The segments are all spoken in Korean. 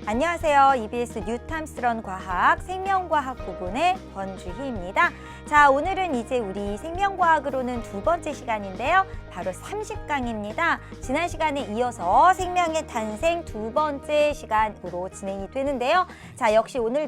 안녕하세요. EBS 뉴탐스런 과학 생명과학 부분의 권주희입니다. 자, 오늘은 이제 우리 생명과학으로는 두 번째 시간인데요. 바로 30강입니다. 지난 시간에 이어서 생명의 탄생 두 번째 시간으로 진행이 되는데요. 자, 역시 오늘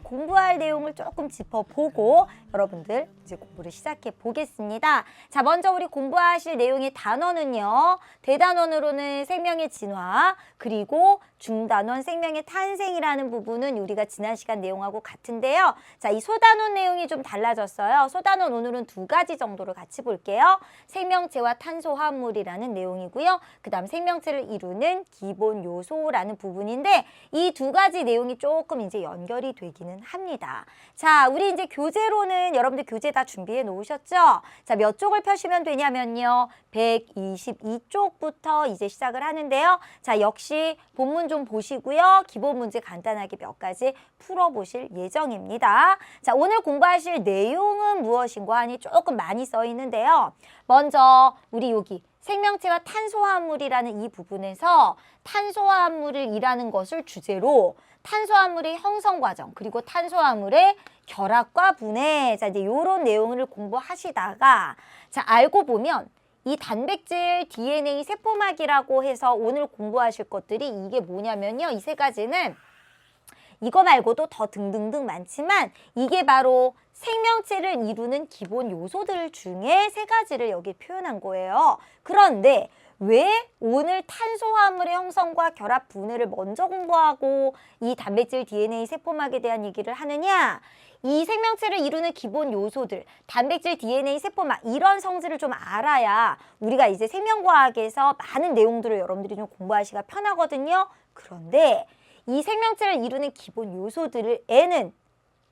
공부할 내용을 조금 짚어보고 여러분들 이제 공부를 시작해 보겠습니다. 자, 먼저 우리 공부하실 내용의 단원은요. 대단원으로는 생명의 진화, 그리고 중단원 생명의 탄생이라는 부분은 우리가 지난 시간 내용하고 같은데요. 자, 이 소단원 내용이 좀 달라졌어요. 소단원 오늘은 두 가지 정도를 같이 볼게요. 생명체와 탄소화합물이라는 내용이고요. 그 다음 생명체를 이루는 기본 요소라는 부분인데 이 두 가지 내용이 조금 이제 연결이 되기는 합니다. 자, 우리 이제 교재로는 여러분들 교재 다 준비해 놓으셨죠? 자, 몇 쪽을 펴시면 되냐면요. 122쪽부터 이제 시작을 하는데요. 자, 역시 본문 좀 보시고요. 기본 문제 간단하게 몇 가지 풀어보실 예정입니다. 자, 오늘 공부하실 내용은 무엇인가 하니 조금 많이 써 있는데요. 먼저 우리 여기 생명체와 탄소화합물이라는 이 부분에서 탄소화합물을 일하는 것을 주제로 탄소화합물의 형성 과정, 그리고 탄소화합물의 결합과 분해, 자, 이제 이런 내용을 공부하시다가 자, 알고 보면 이 단백질 DNA 세포막이라고 해서 오늘 공부하실 것들이 이게 뭐냐면요. 이 세 가지는 이거 말고도 더 등등등 많지만 이게 바로 생명체를 이루는 기본 요소들 중에 세 가지를 여기 표현한 거예요. 그런데 왜 오늘 탄소화합물의 형성과 결합 분해를 먼저 공부하고 이 단백질 DNA 세포막에 대한 얘기를 하느냐? 이 생명체를 이루는 기본 요소들, 단백질 DNA 세포막 이런 성질을 좀 알아야 우리가 이제 생명과학에서 많은 내용들을 여러분들이 좀 공부하시기가 편하거든요. 그런데 이 생명체를 이루는 기본 요소들에는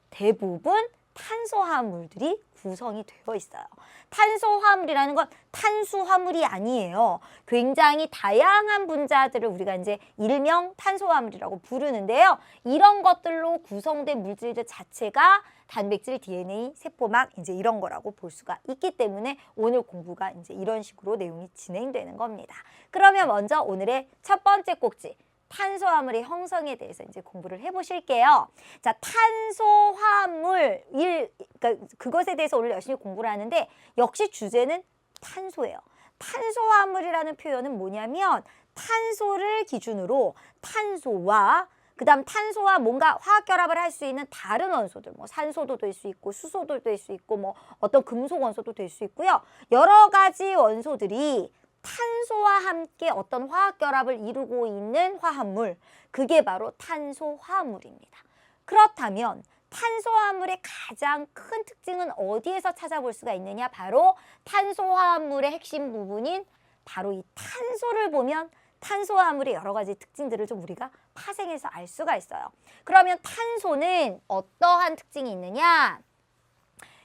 대부분 탄소화합물들이 구성이 되어 있어요. 탄소화합물이라는 건 탄수화물이 아니에요. 굉장히 다양한 분자들을 우리가 이제 일명 탄소화물이라고 부르는데요. 이런 것들로 구성된 물질들 자체가 단백질 DNA 세포막 이제 이런 거라고 볼 수가 있기 때문에 오늘 공부가 이제 이런 식으로 내용이 진행되는 겁니다. 그러면 먼저 오늘의 첫 번째 꼭지. 탄소화물의 형성에 대해서 이제 공부를 해보실게요. 자, 탄소화물, 그러니까 그것에 대해서 오늘 열심히 공부를 하는데 역시 주제는 탄소예요. 탄소화물이라는 표현은 뭐냐면 탄소를 기준으로 탄소와 그다음 탄소와 뭔가 화학 결합을 할 수 있는 다른 원소들, 뭐 산소도 될 수 있고 수소도 될 수 있고 뭐 어떤 금속 원소도 될 수 있고요. 여러 가지 원소들이 탄소와 함께 어떤 화학 결합을 이루고 있는 화합물, 그게 바로 탄소화합물입니다. 그렇다면 탄소화합물의 가장 큰 특징은 어디에서 찾아볼 수가 있느냐? 바로 탄소화합물의 핵심 부분인 바로 이 탄소를 보면 탄소화합물의 여러 가지 특징들을 좀 우리가 파생해서 알 수가 있어요. 그러면 탄소는 어떠한 특징이 있느냐?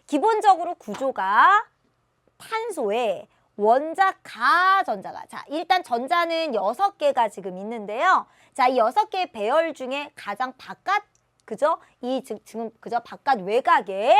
기본적으로 구조가 탄소에 원자, 가, 전자가. 자, 일단 전자는 6개가 지금 있는데요. 자, 이 6개의 배열 중에 가장 바깥, 그죠? 지금, 그죠? 바깥 외곽에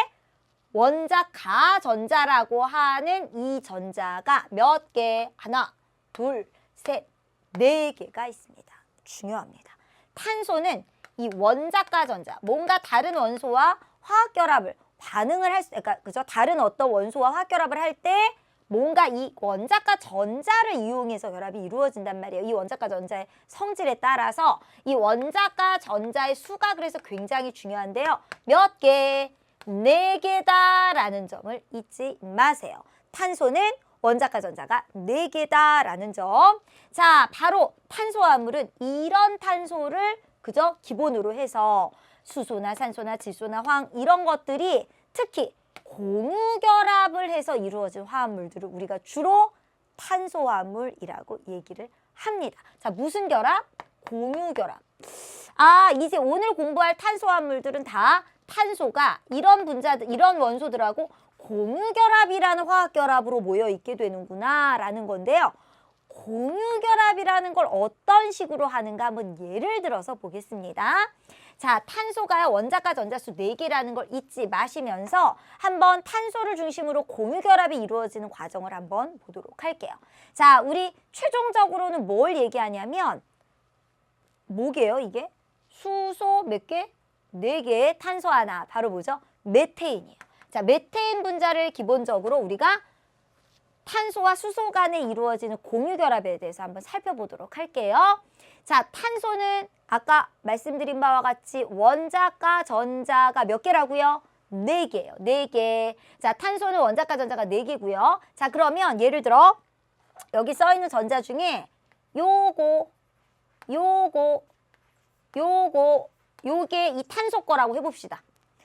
원자, 가, 전자라고 하는 이 전자가 몇 개? 하나, 둘, 셋, 4개가 있습니다. 중요합니다. 탄소는 이 원자가 전자, 뭔가 다른 원소와 화학 결합을, 반응을 할 수, 그러니까, 그죠? 다른 어떤 원소와 화학 결합을 할 때 뭔가 이 원자과 전자를 이용해서 결합이 이루어진단 말이에요. 이 원자과 전자의 성질에 따라서 이 원자과 전자의 수가 그래서 굉장히 중요한데요. 몇 개? 4개다라는 점을 잊지 마세요. 탄소는 원자과 전자가 4개다라는 점. 자, 바로 탄소화물은 이런 탄소를 그저 기본으로 해서 수소나 산소나 질소나 황 이런 것들이 특히 공유결합을 해서 이루어진 화합물들을 우리가 주로 탄소화물이라고 얘기를 합니다. 자, 무슨 결합? 공유결합. 아, 이제 오늘 공부할 탄소화물들은 다 탄소가 이런 분자들, 이런 원소들하고 공유결합이라는 화학결합으로 모여 있게 되는구나 라는 건데요. 공유결합이라는 걸 어떤 식으로 하는가 한번 예를 들어서 보겠습니다. 자, 탄소가 원자과 전자수 4개라는 걸 잊지 마시면서 한번 탄소를 중심으로 공유결합이 이루어지는 과정을 한번 보도록 할게요. 자, 우리 최종적으로는 뭘 얘기하냐면 뭐게요, 이게? 수소 몇 개? 4개, 탄소 하나. 바로 뭐죠? 메테인이에요. 자, 메테인 분자를 기본적으로 우리가 탄소와 수소 간에 이루어지는 공유결합에 대해서 한번 살펴보도록 할게요. 자, 탄소는 아까 말씀드린 바와 같이 원자과 전자가 몇 개라고요? 4개예요. 4개. 자, 탄소는 원자과 전자가 4개고요. 자, 그러면 예를 들어 여기 써 있는 전자 중에 요게 이 탄소 거라고 해봅시다.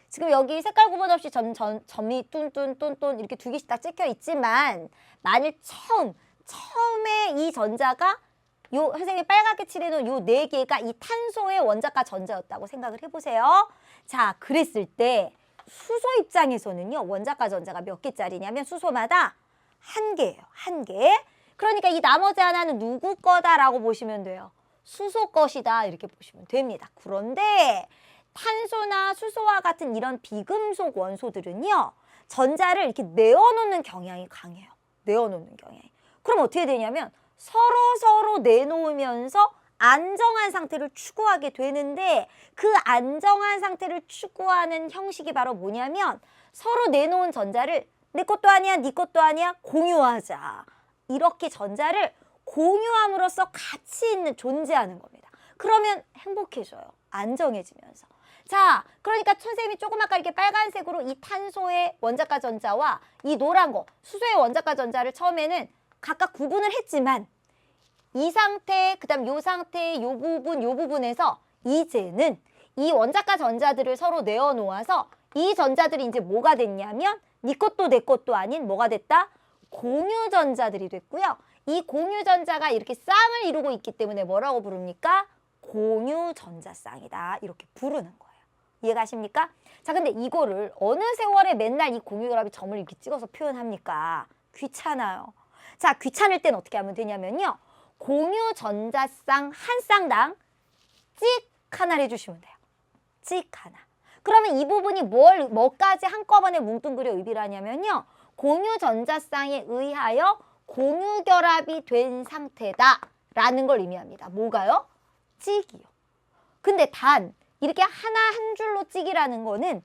지금 여기 색깔 구분 없이 점이 뚠뚠뚠뚠 이렇게 2개씩 딱 찍혀 있지만 만일 처음에 이 전자가 선생님이 빨갛게 칠해놓은 요 4개가 이 탄소의 원자과 전자였다고 생각을 해보세요. 자, 그랬을 때 수소 입장에서는요. 원자과 전자가 몇 개짜리냐면 수소마다 1개예요. 1개. 그러니까 이 나머지 하나는 누구 거다라고 보시면 돼요. 수소 것이다 이렇게 보시면 됩니다. 그런데 탄소나 수소와 같은 이런 비금속 원소들은요. 전자를 이렇게 내어놓는 경향이 강해요. 내어놓는 경향이. 그럼 어떻게 되냐면 서로 내놓으면서 안정한 상태를 추구하게 되는데 그 안정한 상태를 추구하는 형식이 바로 뭐냐면 서로 내놓은 전자를 내 것도 아니야, 네 것도 아니야, 공유하자. 이렇게 전자를 공유함으로써 가치 있는 존재하는 겁니다. 그러면 행복해져요. 안정해지면서. 자, 그러니까 선생님이 조금 아까 이렇게 빨간색으로 이 탄소의 원자과 전자와 이 노란 거, 수소의 원자과 전자를 처음에는 각각 구분을 했지만 이 상태, 그 다음 요 상태, 요 부분에서 이제는 이 원자과 전자들을 서로 내어놓아서 이 전자들이 이제 뭐가 됐냐면 네 것도 내 것도 아닌 뭐가 됐다? 공유전자들이 됐고요. 이 공유전자가 이렇게 쌍을 이루고 있기 때문에 뭐라고 부릅니까? 공유전자쌍이다. 이렇게 부르는 거예요. 이해가십니까? 자, 근데 이거를 어느 세월에 맨날 이 공유결합이 점을 이렇게 찍어서 표현합니까? 귀찮아요. 자, 귀찮을 땐 어떻게 하면 되냐면요. 공유전자쌍 한 쌍당 찍 하나를 해주시면 돼요. 찍 하나. 그러면 이 부분이 뭐까지 한꺼번에 뭉뚱그려 의미를 하냐면요. 공유전자쌍에 의하여 공유결합이 된 상태다라는 걸 의미합니다. 뭐가요? 찍이요. 근데 단 이렇게 하나 한 줄로 찍이라는 거는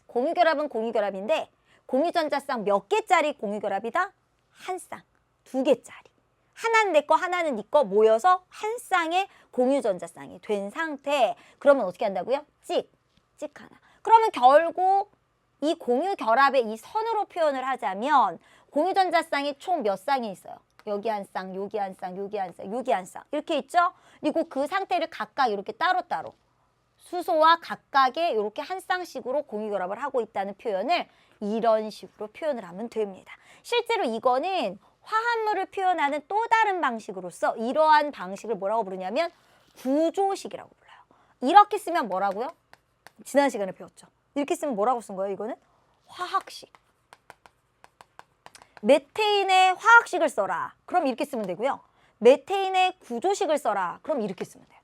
공유결합은 공유결합인데 공유전자쌍 몇 개짜리 공유결합이다? 한 쌍, 2개짜리. 하나는 내 거, 하나는 네 거 모여서 한 쌍의 공유전자쌍이 된 상태. 그러면 어떻게 한다고요? 찍 하나. 그러면 결국 이 공유결합의 이 선으로 표현을 하자면 공유전자쌍이 총 몇 쌍이 있어요? 여기 한 쌍, 여기 한 쌍, 여기 한 쌍, 여기 한 쌍. 이렇게 있죠? 그리고 그 상태를 각각 이렇게 따로따로 수소와 각각의 이렇게 한 쌍씩으로 공유결합을 하고 있다는 표현을 이런 식으로 표현을 하면 됩니다. 실제로 이거는 화합물을 표현하는 또 다른 방식으로서 이러한 방식을 뭐라고 부르냐면 구조식이라고 불러요. 이렇게 쓰면 뭐라고요? 지난 시간에 배웠죠. 이렇게 쓰면 뭐라고 쓴 거예요? 이거는 화학식. 메테인의 화학식을 써라. 그럼 이렇게 쓰면 되고요. 메테인의 구조식을 써라. 그럼 이렇게 쓰면 돼요.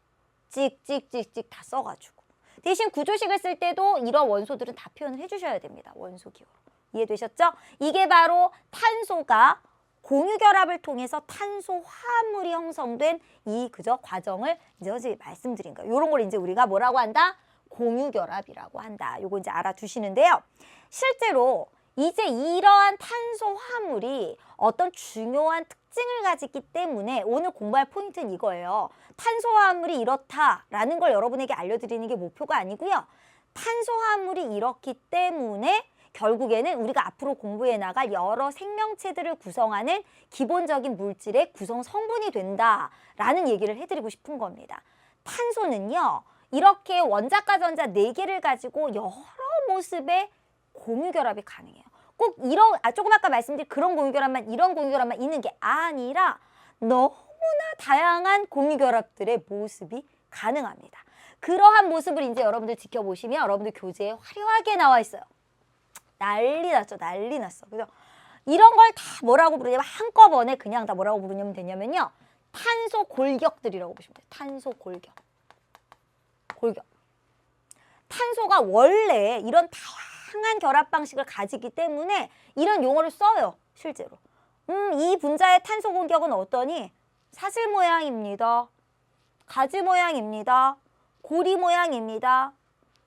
찍찍찍찍 다 써가지고. 대신 구조식을 쓸 때도 이런 원소들은 다 표현을 해주셔야 됩니다. 원소 기호로. 이해되셨죠? 이게 바로 탄소가 공유결합을 통해서 탄소 화합물이 형성된 이 과정을 이제 어제 말씀드린 거예요. 이런 걸 이제 우리가 뭐라고 한다? 공유결합이라고 한다. 요거 이제 알아두시는데요. 실제로 이제 이러한 탄소 화합물이 어떤 중요한 특징을 가지기 때문에 오늘 공부할 포인트는 이거예요. 탄소 화합물이 이렇다라는 걸 여러분에게 알려드리는 게 목표가 아니고요. 탄소 화합물이 이렇기 때문에 결국에는 우리가 앞으로 공부해 나갈 여러 생명체들을 구성하는 기본적인 물질의 구성 성분이 된다라는 얘기를 해드리고 싶은 겁니다. 탄소는요. 이렇게 원자과 전자 4개를 가지고 여러 모습의 공유결합이 가능해요. 꼭 이런 조금 아까 말씀드린 그런 공유결합만 이런 공유결합만 있는 게 아니라 너무나 다양한 공유결합들의 모습이 가능합니다. 그러한 모습을 이제 여러분들 지켜보시면 여러분들 교재에 화려하게 나와 있어요. 난리 났죠. 난리 났어. 그죠? 이런 걸 다 뭐라고 부르냐면 한꺼번에 그냥 다 뭐라고 부르냐면 되냐면요. 탄소 골격들이라고 보시면 돼요. 탄소 골격. 탄소가 원래 이런 다양한 결합 방식을 가지기 때문에 이런 용어를 써요. 실제로. 이 분자의 탄소 골격은 어떠니? 사슬 모양입니다. 가지 모양입니다. 고리 모양입니다.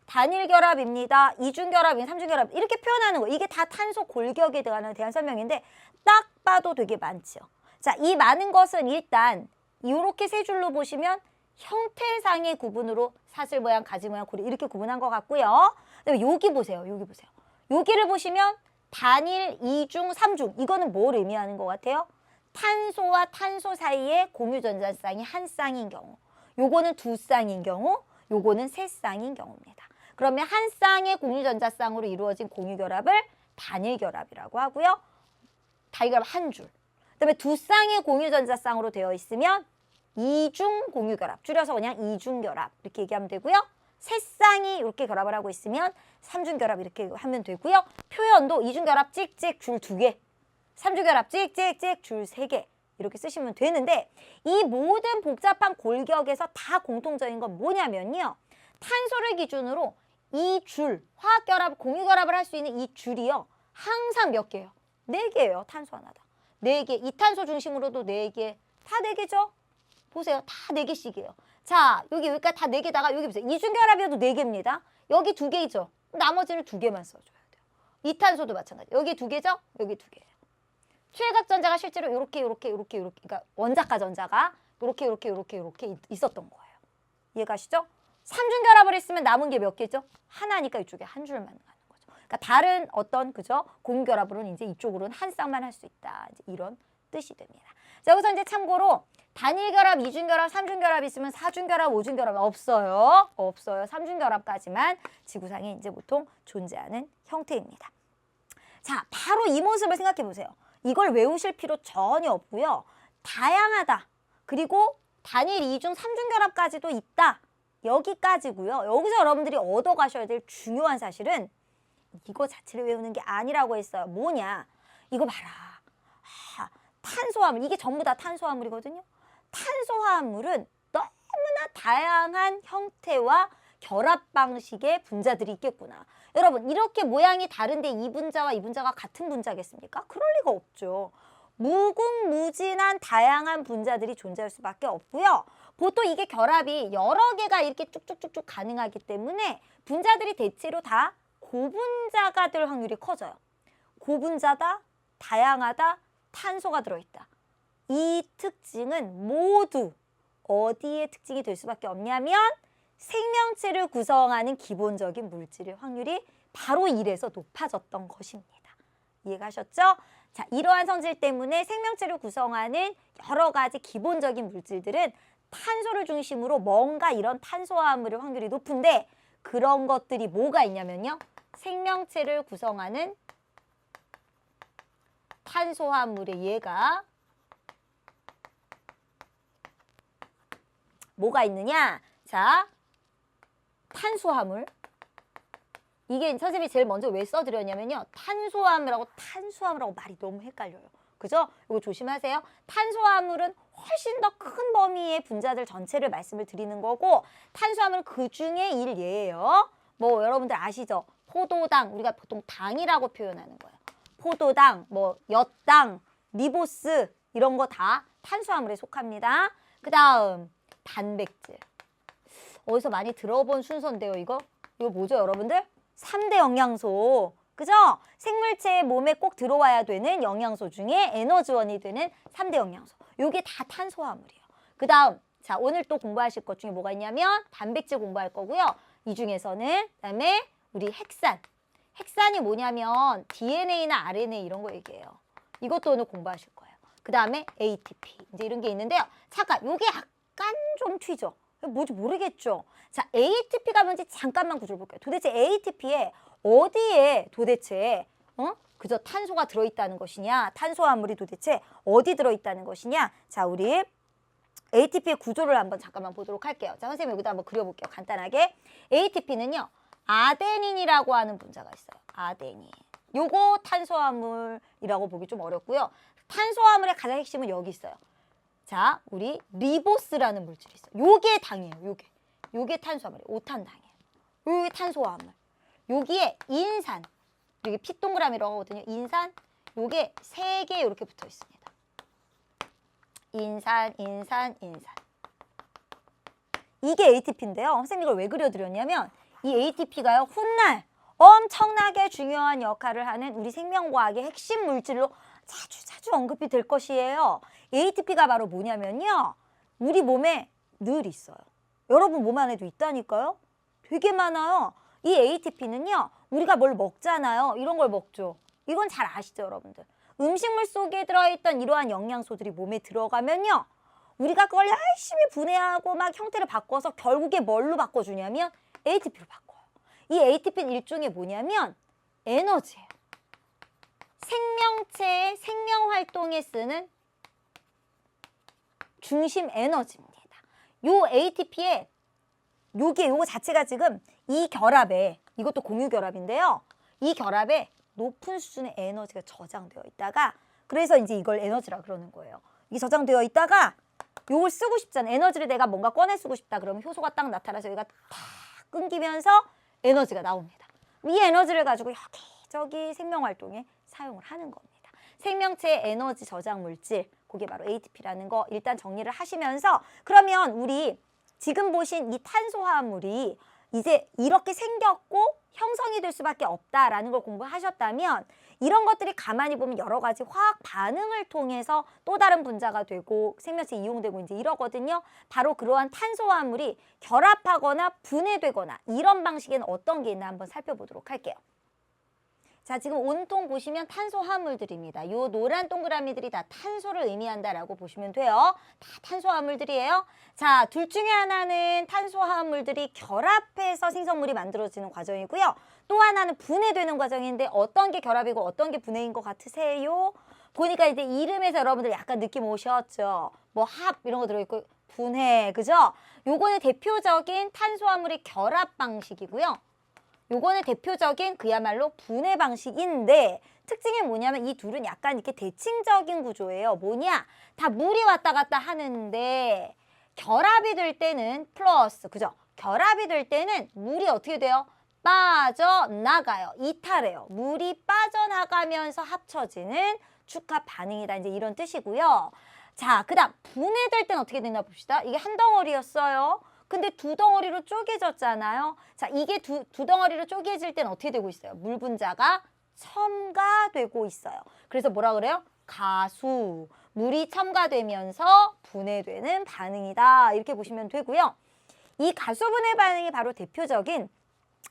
단일 결합입니다. 이중 결합입니다. 삼중 결합 이렇게 표현하는 거. 이게 다 탄소 골격에 대한 설명인데 딱 봐도 되게 많죠. 자, 이 많은 것은 일단 이렇게 세 줄로 보시면 형태상의 구분으로 사슬 모양, 가지 모양, 고리 이렇게 구분한 것 같고요. 그다음에 여기 보세요. 여기 보세요. 여기를 보시면 단일, 이중, 삼중 이거는 뭘 의미하는 것 같아요? 탄소와 탄소 사이에 공유 전자쌍이 한 쌍인 경우, 요거는 두 쌍인 경우, 요거는 세 쌍인 경우입니다. 그러면 한 쌍의 공유 전자쌍으로 이루어진 공유 결합을 단일 결합이라고 하고요. 단일 결합 한 줄. 그다음에 두 쌍의 공유 전자쌍으로 되어 있으면 이중 공유 결합, 줄여서 그냥 이중 결합 이렇게 얘기하면 되고요. 세 쌍이 이렇게 결합을 하고 있으면 삼중 결합 이렇게 하면 되고요. 표현도 이중 결합 찍찍 줄 2개, 삼중 결합 찍찍찍 줄 3개 이렇게 쓰시면 되는데 이 모든 복잡한 골격에서 다 공통적인 건 뭐냐면요. 탄소를 기준으로 이 줄, 화학 결합, 공유 결합을 할 수 있는 이 줄이요. 항상 몇 개예요? 4개예요. 탄소 하나다. 4개. 이탄소 중심으로도 4개. 다 4개죠? 보세요. 다 4개씩이에요. 자, 여기까지 다 4개다가 여기 보세요. 이중결합이어도 4개입니다. 여기 2개이죠. 나머지는 2개만 써줘야 돼요. 이탄소도 마찬가지. 여기 2개죠? 여기 2개예요. 수액학전자가 실제로 이렇게 그러니까 원자가 전자가 이렇게 있었던 거예요. 이해가시죠? 삼중결합을 했으면 남은 게 몇 개죠? 하나니까 이쪽에 한 줄만 가는 거죠. 그러니까 다른 어떤 그죠? 공결합으로는 이제 이쪽으로는 한 쌍만 할 수 있다. 이제 이런 뜻이 됩니다. 자, 여기서 이제 참고로 단일결합, 이중결합, 삼중결합 있으면 사중결합, 오중결합 없어요. 없어요. 삼중결합까지만 지구상에 이제 보통 존재하는 형태입니다. 자, 바로 이 모습을 생각해 보세요. 이걸 외우실 필요 전혀 없고요. 다양하다. 그리고 단일, 이중, 삼중결합까지도 있다. 여기까지고요. 여기서 여러분들이 얻어가셔야 될 중요한 사실은 이거 자체를 외우는 게 아니라고 했어요. 뭐냐? 이거 봐라. 탄소화물. 이게 전부 다 탄소화물이거든요. 탄소화물은 너무나 다양한 형태와 결합 방식의 분자들이 있겠구나. 여러분, 이렇게 모양이 다른데 이 분자와 이 분자가 같은 분자겠습니까? 그럴 리가 없죠. 무궁무진한 다양한 분자들이 존재할 수밖에 없고요. 보통 이게 결합이 여러 개가 이렇게 쭉쭉쭉쭉 가능하기 때문에 분자들이 대체로 다 고분자가 될 확률이 커져요. 고분자다, 다양하다, 탄소가 들어있다. 이 특징은 모두 어디에 특징이 될 수밖에 없냐면 생명체를 구성하는 기본적인 물질의 확률이 바로 1에서 높아졌던 것입니다. 이해가셨죠? 자, 이러한 성질 때문에 생명체를 구성하는 여러 가지 기본적인 물질들은 탄소를 중심으로 뭔가 이런 탄소화합물의 확률이 높은데 그런 것들이 뭐가 있냐면요. 생명체를 구성하는 탄소화합물의 얘가 뭐가 있느냐? 자, 탄수화물. 이게 선생님이 제일 먼저 왜 써드렸냐면요. 탄수화물하고 말이 너무 헷갈려요. 그죠? 이거 조심하세요. 탄수화물은 훨씬 더 큰 범위의 분자들 전체를 말씀을 드리는 거고 탄수화물은 그 중에 일예예요. 뭐 여러분들 아시죠? 포도당, 우리가 보통 당이라고 표현하는 거예요. 포도당, 뭐 엿당, 리보스 이런 거 다 탄수화물에 속합니다. 그 다음 단백질. 어디서 많이 들어본 순서인데요, 이거? 이거 뭐죠, 여러분들? 3대 영양소. 그죠? 생물체의 몸에 꼭 들어와야 되는 영양소 중에 에너지원이 되는 3대 영양소. 요게 다 탄수화물이에요. 그 다음, 자, 오늘 또 공부하실 것 중에 뭐가 있냐면 단백질 공부할 거고요. 이 중에서는 그다음에 우리 핵산. 핵산이 뭐냐면 DNA나 RNA 이런 거 얘기해요. 이것도 오늘 공부하실 거예요. 그 다음에 ATP. 이제 이런 게 있는데요. 잠깐, 요게 약간 좀 튀죠? 뭔지 모르겠죠? 자, ATP가 뭔지 잠깐만 구조를 볼게요. 도대체 ATP에 어디에 도대체 그저 탄소가 들어있다는 것이냐? 탄소화물이 도대체 어디 들어있다는 것이냐? 자, 우리 ATP의 구조를 한번 잠깐만 보도록 할게요. 자, 선생님 여기다 한번 그려볼게요. 간단하게. ATP는요. 아데닌이라고 하는 분자가 있어요. 아데닌. 요거 탄소화물이라고 보기 좀 어렵고요. 탄소화물의 가장 핵심은 여기 있어요. 자, 우리 리보스라는 물질이 있어요. 요게 당이에요. 요게 탄수화물이에요. 오탄당이에요. 요게 탄소화물. 여기에 인산. 여기 핏동그라미라고 하거든요. 인산. 요게 3개 이렇게 붙어 있습니다. 인산. 이게 ATP인데요. 선생님 이걸 왜 그려드렸냐면 이 ATP가요. 훗날 엄청나게 중요한 역할을 하는 우리 생명과학의 핵심 물질로 자주 언급이 될 것이에요. ATP가 바로 뭐냐면요. 우리 몸에 늘 있어요. 여러분 몸 안에도 있다니까요. 되게 많아요. 이 ATP는요. 우리가 뭘 먹잖아요. 이런 걸 먹죠. 이건 잘 아시죠, 여러분들? 음식물 속에 들어있던 이러한 영양소들이 몸에 들어가면요. 우리가 그걸 열심히 분해하고 막 형태를 바꿔서 결국에 뭘로 바꿔주냐면 ATP로 바꿔요. 이 ATP는 일종의 뭐냐면 에너지예요. 생명체의 생명활동에 쓰는 중심 에너지입니다. 요 ATP에 요거 자체가 지금 이 결합에 이것도 공유결합인데요. 이 결합에 높은 수준의 에너지가 저장되어 있다가 그래서 이제 이걸 에너지라 그러는 거예요. 이게 저장되어 있다가 요걸 쓰고 싶잖아. 에너지를 내가 뭔가 꺼내 쓰고 싶다. 그러면 효소가 딱 나타나서 여기가 탁 끊기면서 에너지가 나옵니다. 이 에너지를 가지고 여기저기 생명활동에 사용을 하는 겁니다. 생명체의 에너지 저장 물질, 그게 바로 ATP라는 거 일단 정리를 하시면서 그러면 우리 지금 보신 이 탄소화합물이 이제 이렇게 생겼고 형성이 될 수밖에 없다라는 걸 공부하셨다면 이런 것들이 가만히 보면 여러 가지 화학 반응을 통해서 또 다른 분자가 되고 생명체에 이용되고 이제 이러거든요. 바로 그러한 탄소화합물이 결합하거나 분해되거나 이런 방식에는 어떤 게 있나 한번 살펴보도록 할게요. 자, 지금 온통 보시면 탄소화합물들입니다. 요 노란 동그라미들이 다 탄소를 의미한다라고 보시면 돼요. 다 탄소화합물들이에요. 자, 둘 중에 하나는 탄소화합물들이 결합해서 생성물이 만들어지는 과정이고요. 또 하나는 분해되는 과정인데 어떤 게 결합이고 어떤 게 분해인 것 같으세요? 보니까 이제 이름에서 여러분들 약간 느낌 오셨죠? 뭐 합 이런 거 들어있고 분해, 그죠? 요거는 대표적인 탄소화물의 결합 방식이고요. 요거는 대표적인 그야말로 분해 방식인데 특징이 뭐냐면 이 둘은 약간 이렇게 대칭적인 구조예요. 뭐냐? 다 물이 왔다 갔다 하는데 결합이 될 때는 플러스, 그죠? 결합이 될 때는 물이 어떻게 돼요? 빠져나가요. 이탈해요. 물이 빠져나가면서 합쳐지는 축합 반응이다. 이제 이런 뜻이고요. 자, 그 다음 분해될 때는 어떻게 되나 봅시다. 이게 한 덩어리였어요. 근데 두 덩어리로 쪼개졌잖아요. 자, 이게 두 덩어리로 쪼개질 때는 어떻게 되고 있어요? 물 분자가 첨가되고 있어요. 그래서 뭐라 그래요? 가수. 물이 첨가되면서 분해되는 반응이다. 이렇게 보시면 되고요. 이 가수 분해 반응이 바로 대표적인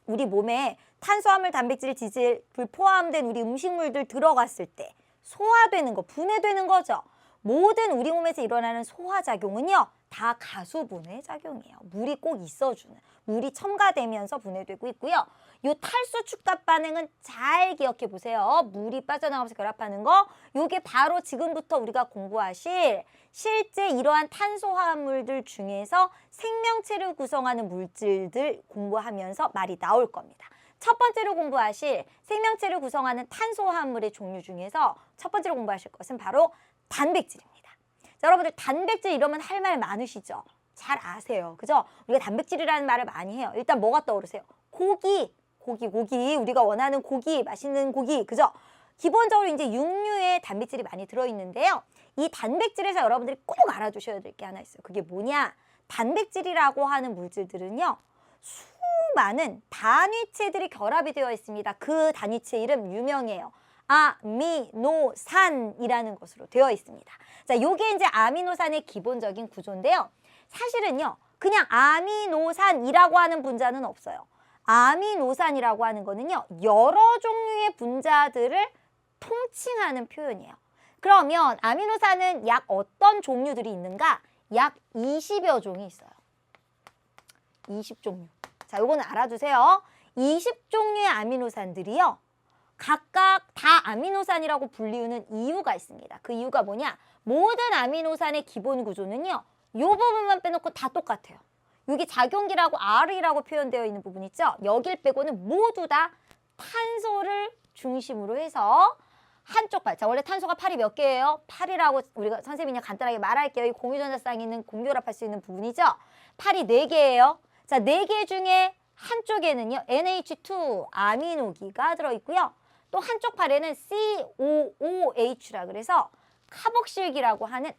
우리 몸에 탄수화물, 단백질, 지질, 불 포함된 우리 음식물들 들어갔을 때 소화되는 거, 분해되는 거죠. 모든 우리 몸에서 일어나는 소화작용은요. 다 가수분해 작용이에요. 물이 꼭 있어주는, 물이 첨가되면서 분해되고 있고요. 요 탈수 축답 반응은 잘 기억해 보세요. 물이 빠져나가면서 결합하는 거. 요게 바로 지금부터 우리가 공부하실 실제 이러한 탄소화합물들 중에서 생명체를 구성하는 물질들 공부하면서 말이 나올 겁니다. 첫 번째로 공부하실 생명체를 구성하는 탄소화합물의 종류 중에서 첫 번째로 공부하실 것은 바로 단백질입니다. 자, 여러분들 단백질 이러면 할 말 많으시죠? 잘 아세요. 그죠? 우리가 단백질이라는 말을 많이 해요. 일단 뭐가 떠오르세요? 고기. 우리가 원하는 고기, 맛있는 고기. 그죠? 기본적으로 이제 육류에 단백질이 많이 들어있는데요. 이 단백질에서 여러분들이 꼭 알아두셔야 될 게 하나 있어요. 그게 뭐냐? 단백질이라고 하는 물질들은요. 수많은 단위체들이 결합이 되어 있습니다. 그 단위체 이름 유명해요. 아미노산이라는 것으로 되어 있습니다. 자, 요게 이제 아미노산의 기본적인 구조인데요. 사실은요, 그냥 아미노산이라고 하는 분자는 없어요. 아미노산이라고 하는 거는요, 여러 종류의 분자들을 통칭하는 표현이에요. 그러면 아미노산은 약 어떤 종류들이 있는가? 약 20여 종이 있어요. 20종류. 자, 요거는 알아두세요. 20종류의 아미노산들이요. 각각 다 아미노산이라고 불리우는 이유가 있습니다. 그 이유가 뭐냐? 모든 아미노산의 기본 구조는요. 요 부분만 빼놓고 다 똑같아요. 여기 작용기라고 R이라고 표현되어 있는 부분 있죠? 여길 빼고는 모두 다 탄소를 중심으로 해서 한쪽 팔. 자, 원래 탄소가 팔이 몇 개예요? 8이라고 우리가 선생님이 간단하게 말할게요. 이 공유전자쌍이 있는 공유결합할 수 있는 부분이죠? 팔이 4개예요. 자, 4개 중에 한쪽에는요. NH2 아미노기가 들어있고요. 또 한쪽 팔에는 COOH라 그래서 카복실기라고 하는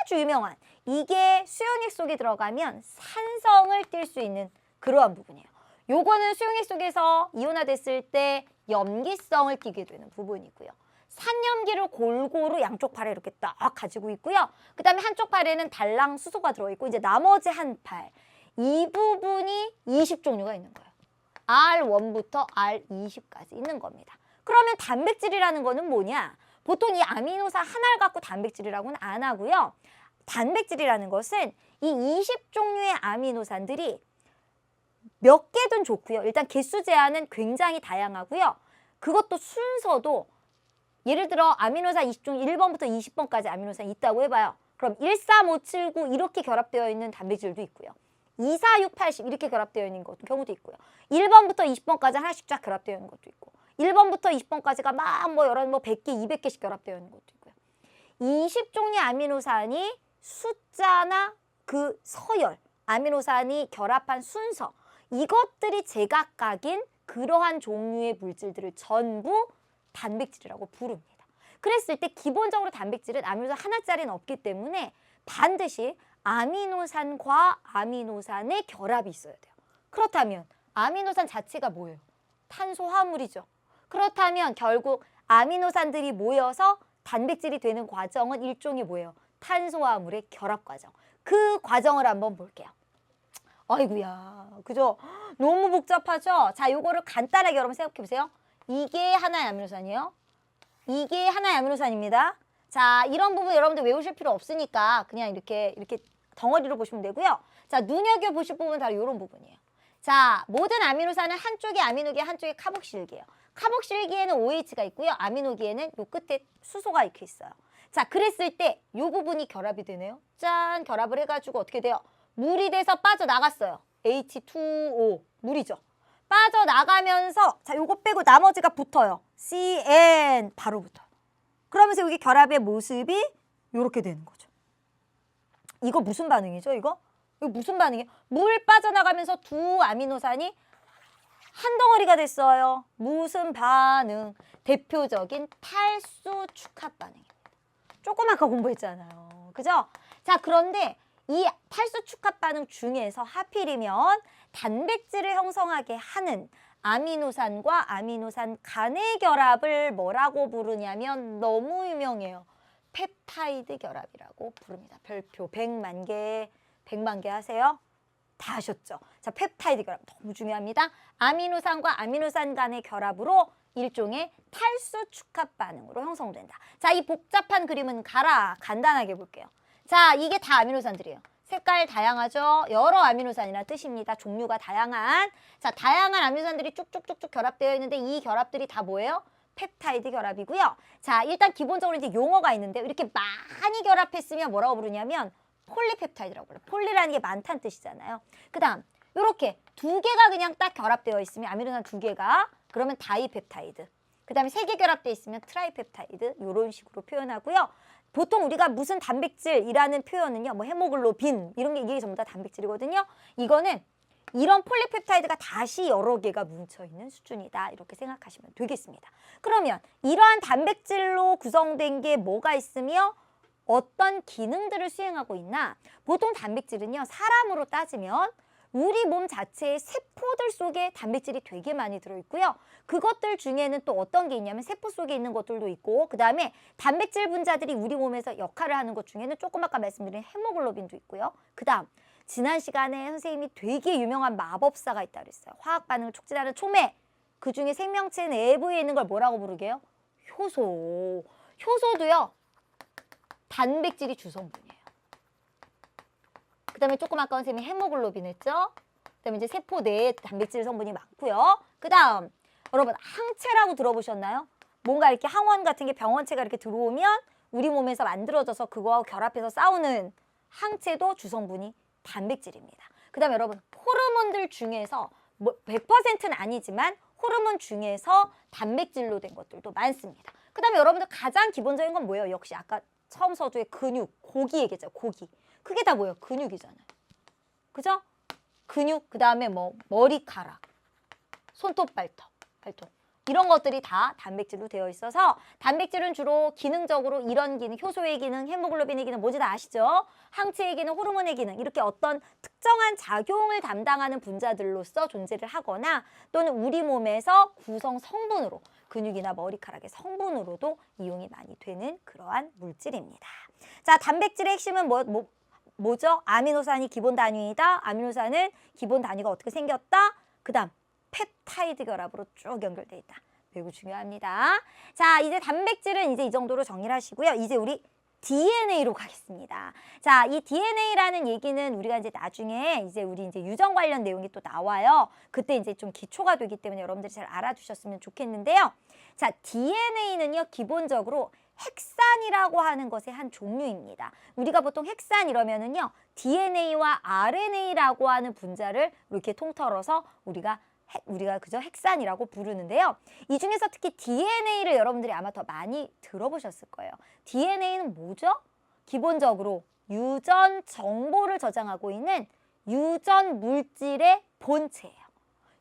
아주 유명한 이게 수용액 속에 들어가면 산성을 띨 수 있는 그러한 부분이에요. 요거는 수용액 속에서 이온화됐을 때 염기성을 띠게 되는 부분이고요. 산염기를 골고루 양쪽 팔에 이렇게 딱 가지고 있고요. 그 다음에 한쪽 팔에는 달랑 수소가 들어있고 이제 나머지 한 팔, 이 부분이 20종류가 있는 거예요. R1부터 R20까지 있는 겁니다. 그러면 단백질이라는 거는 뭐냐? 보통 이 아미노산 하나를 갖고 단백질이라고는 안 하고요. 단백질이라는 것은 이 20종류의 아미노산들이 몇 개든 좋고요. 일단 개수 제한은 굉장히 다양하고요. 그것도 순서도 예를 들어 아미노산 20종 1번부터 20번까지 아미노산이 있다고 해봐요. 그럼 1, 3, 5, 7, 9 이렇게 결합되어 있는 단백질도 있고요. 2, 4, 6, 80 이렇게 결합되어 있는 경우도 있고요. 1번부터 20번까지 하나씩 쫙 결합되어 있는 것도 있고 1번부터 20번까지가 막 여러 100개, 200개씩 결합되어 있는 것도 있고요. 20종류 아미노산이 숫자나 그 서열, 아미노산이 결합한 순서 이것들이 제각각인 그러한 종류의 물질들을 전부 단백질이라고 부릅니다. 그랬을 때 기본적으로 단백질은 아미노산 하나짜리는 없기 때문에 반드시 아미노산과 아미노산의 결합이 있어야 돼요. 그렇다면 아미노산 자체가 뭐예요? 탄소화물이죠. 그렇다면 결국 아미노산들이 모여서 단백질이 되는 과정은 일종의 뭐예요? 탄소화물의 결합 과정. 그 과정을 한번 볼게요. 아이고야, 그죠? 너무 복잡하죠? 자, 요거를 간단하게 여러분 생각해 보세요. 이게 하나의 아미노산이에요. 이게 하나의 아미노산입니다. 자, 이런 부분 여러분들 외우실 필요 없으니까 그냥 이렇게 덩어리로 보시면 되고요. 자, 눈여겨보실 부분은 바로 이런 부분이에요. 자, 모든 아미노산은 한쪽에 아미노기, 한쪽에 카복실기예요. 카복실기에는 OH가 있고요. 아미노기에는 요 끝에 수소가 이렇게 있어요. 자, 그랬을 때 요 부분이 결합이 되네요. 짠, 결합을 해가지고 어떻게 돼요? 물이 돼서 빠져나갔어요. H2O, 물이죠. 빠져나가면서 자, 요거 빼고 나머지가 붙어요. CN 바로 붙어요. 그러면서 여기 결합의 모습이 요렇게 되는 거죠. 이거 무슨 반응이죠, 이거? 이거 무슨 반응이에요? 물 빠져나가면서 두 아미노산이 한 덩어리가 됐어요. 무슨 반응? 대표적인 탈수 축합 반응입니다. 조금 아까 공부했잖아요. 그죠? 자, 그런데 이 탈수 축합 반응 중에서 하필이면 단백질을 형성하게 하는 아미노산과 아미노산 간의 결합을 뭐라고 부르냐면 너무 유명해요. 펩타이드 결합이라고 부릅니다. 별표 100만 개, 100만 개 하세요. 다 하셨죠? 자, 펩타이드 결합 너무 중요합니다. 아미노산과 아미노산 간의 결합으로 일종의 탈수 축합 반응으로 형성된다. 자, 이 복잡한 그림은 간단하게 볼게요. 자, 이게 다 아미노산들이에요. 색깔 다양하죠? 여러 아미노산이라는 뜻입니다. 종류가 다양한. 자, 다양한 아미노산들이 쭉쭉쭉쭉 결합되어 있는데 이 결합들이 다 뭐예요? 펩타이드 결합이고요. 자, 일단 기본적으로 이제 용어가 있는데 이렇게 많이 결합했으면 뭐라고 부르냐면 폴리펩타이드라고 불러요. 폴리라는 게 많다는 뜻이잖아요. 그 다음 이렇게 두 개가 그냥 딱 결합되어 있으면 아미노산 두 개가 그러면 다이펩타이드. 그 다음에 세 개 결합되어 있으면 트라이펩타이드 이런 식으로 표현하고요. 보통 우리가 무슨 단백질이라는 표현은요. 뭐 헤모글로빈 이런 게 이게 전부 다 단백질이거든요. 이거는 이런 폴리펩타이드가 다시 여러 개가 뭉쳐있는 수준이다. 이렇게 생각하시면 되겠습니다. 그러면 이러한 단백질로 구성된 게 뭐가 있으며 어떤 기능들을 수행하고 있나? 보통 단백질은요. 사람으로 따지면 우리 몸 자체의 세포들 속에 단백질이 되게 많이 들어있고요. 그것들 중에는 또 어떤 게 있냐면 세포 속에 있는 것들도 있고 그 다음에 단백질 분자들이 우리 몸에서 역할을 하는 것 중에는 조금 아까 말씀드린 헤모글로빈도 있고요. 그 다음 지난 시간에 선생님이 되게 유명한 마법사가 있다고 그랬어요. 화학 반응을 촉진하는 촉매. 그중에 생명체 내부에 있는 걸 뭐라고 부르게요? 효소. 효소도요. 단백질이 주성분이에요. 그 다음에 조금 아까 선생님이 헤모글로빈 했죠? 그 다음에 이제 세포 내에 단백질 성분이 많고요. 그 다음 여러분 항체라고 들어보셨나요? 뭔가 이렇게 항원 같은 게 병원체가 이렇게 들어오면 우리 몸에서 만들어져서 그거하고 결합해서 싸우는 항체도 주성분이 단백질입니다. 그 다음에 여러분 호르몬들 중에서 뭐 100%는 아니지만 호르몬 중에서 단백질로 된 것들도 많습니다. 그 다음에 여러분들 가장 기본적인 건 뭐예요? 역시 아까 처음 서두에 근육, 고기 얘기했죠. 고기. 그게 다 뭐예요? 근육이잖아요. 그죠? 근육, 그 다음에 뭐 머리카락, 손톱, 발톱. 이런 것들이 다 단백질로 되어 있어서 단백질은 주로 기능적으로 이런 기능, 효소의 기능, 헤모글로빈의 기능 뭐지 다 아시죠? 항체의 기능, 호르몬의 기능 이렇게 어떤 특정한 작용을 담당하는 분자들로서 존재를 하거나 또는 우리 몸에서 구성 성분으로 근육이나 머리카락의 성분으로도 이용이 많이 되는 그러한 물질입니다. 자, 단백질의 핵심은 뭐죠? 아미노산이 기본 단위이다. 아미노산은 기본 단위가 어떻게 생겼다? 그 다음 펩타이드 결합으로 쭉 연결돼 있다. 매우 중요합니다. 자, 이제 단백질은 이제 이 정도로 정리를 하시고요. 이제 우리 DNA로 가겠습니다. 자, 이 DNA라는 얘기는 우리가 이제 나중에 우리 유전 관련 내용이 또 나와요. 그때 이제 좀 기초가 되기 때문에 여러분들이 잘 알아두셨으면 좋겠는데요. 자, DNA는요, 기본적으로 핵산이라고 하는 것의 한 종류입니다. 우리가 보통 핵산 이러면은요, DNA와 RNA라고 하는 분자를 이렇게 통틀어서 우리가 그저 핵산이라고 부르는데요. 이 중에서 특히 DNA를 여러분들이 아마 더 많이 들어보셨을 거예요. DNA는 뭐죠? 기본적으로 유전 정보를 저장하고 있는 유전 물질의 본체예요.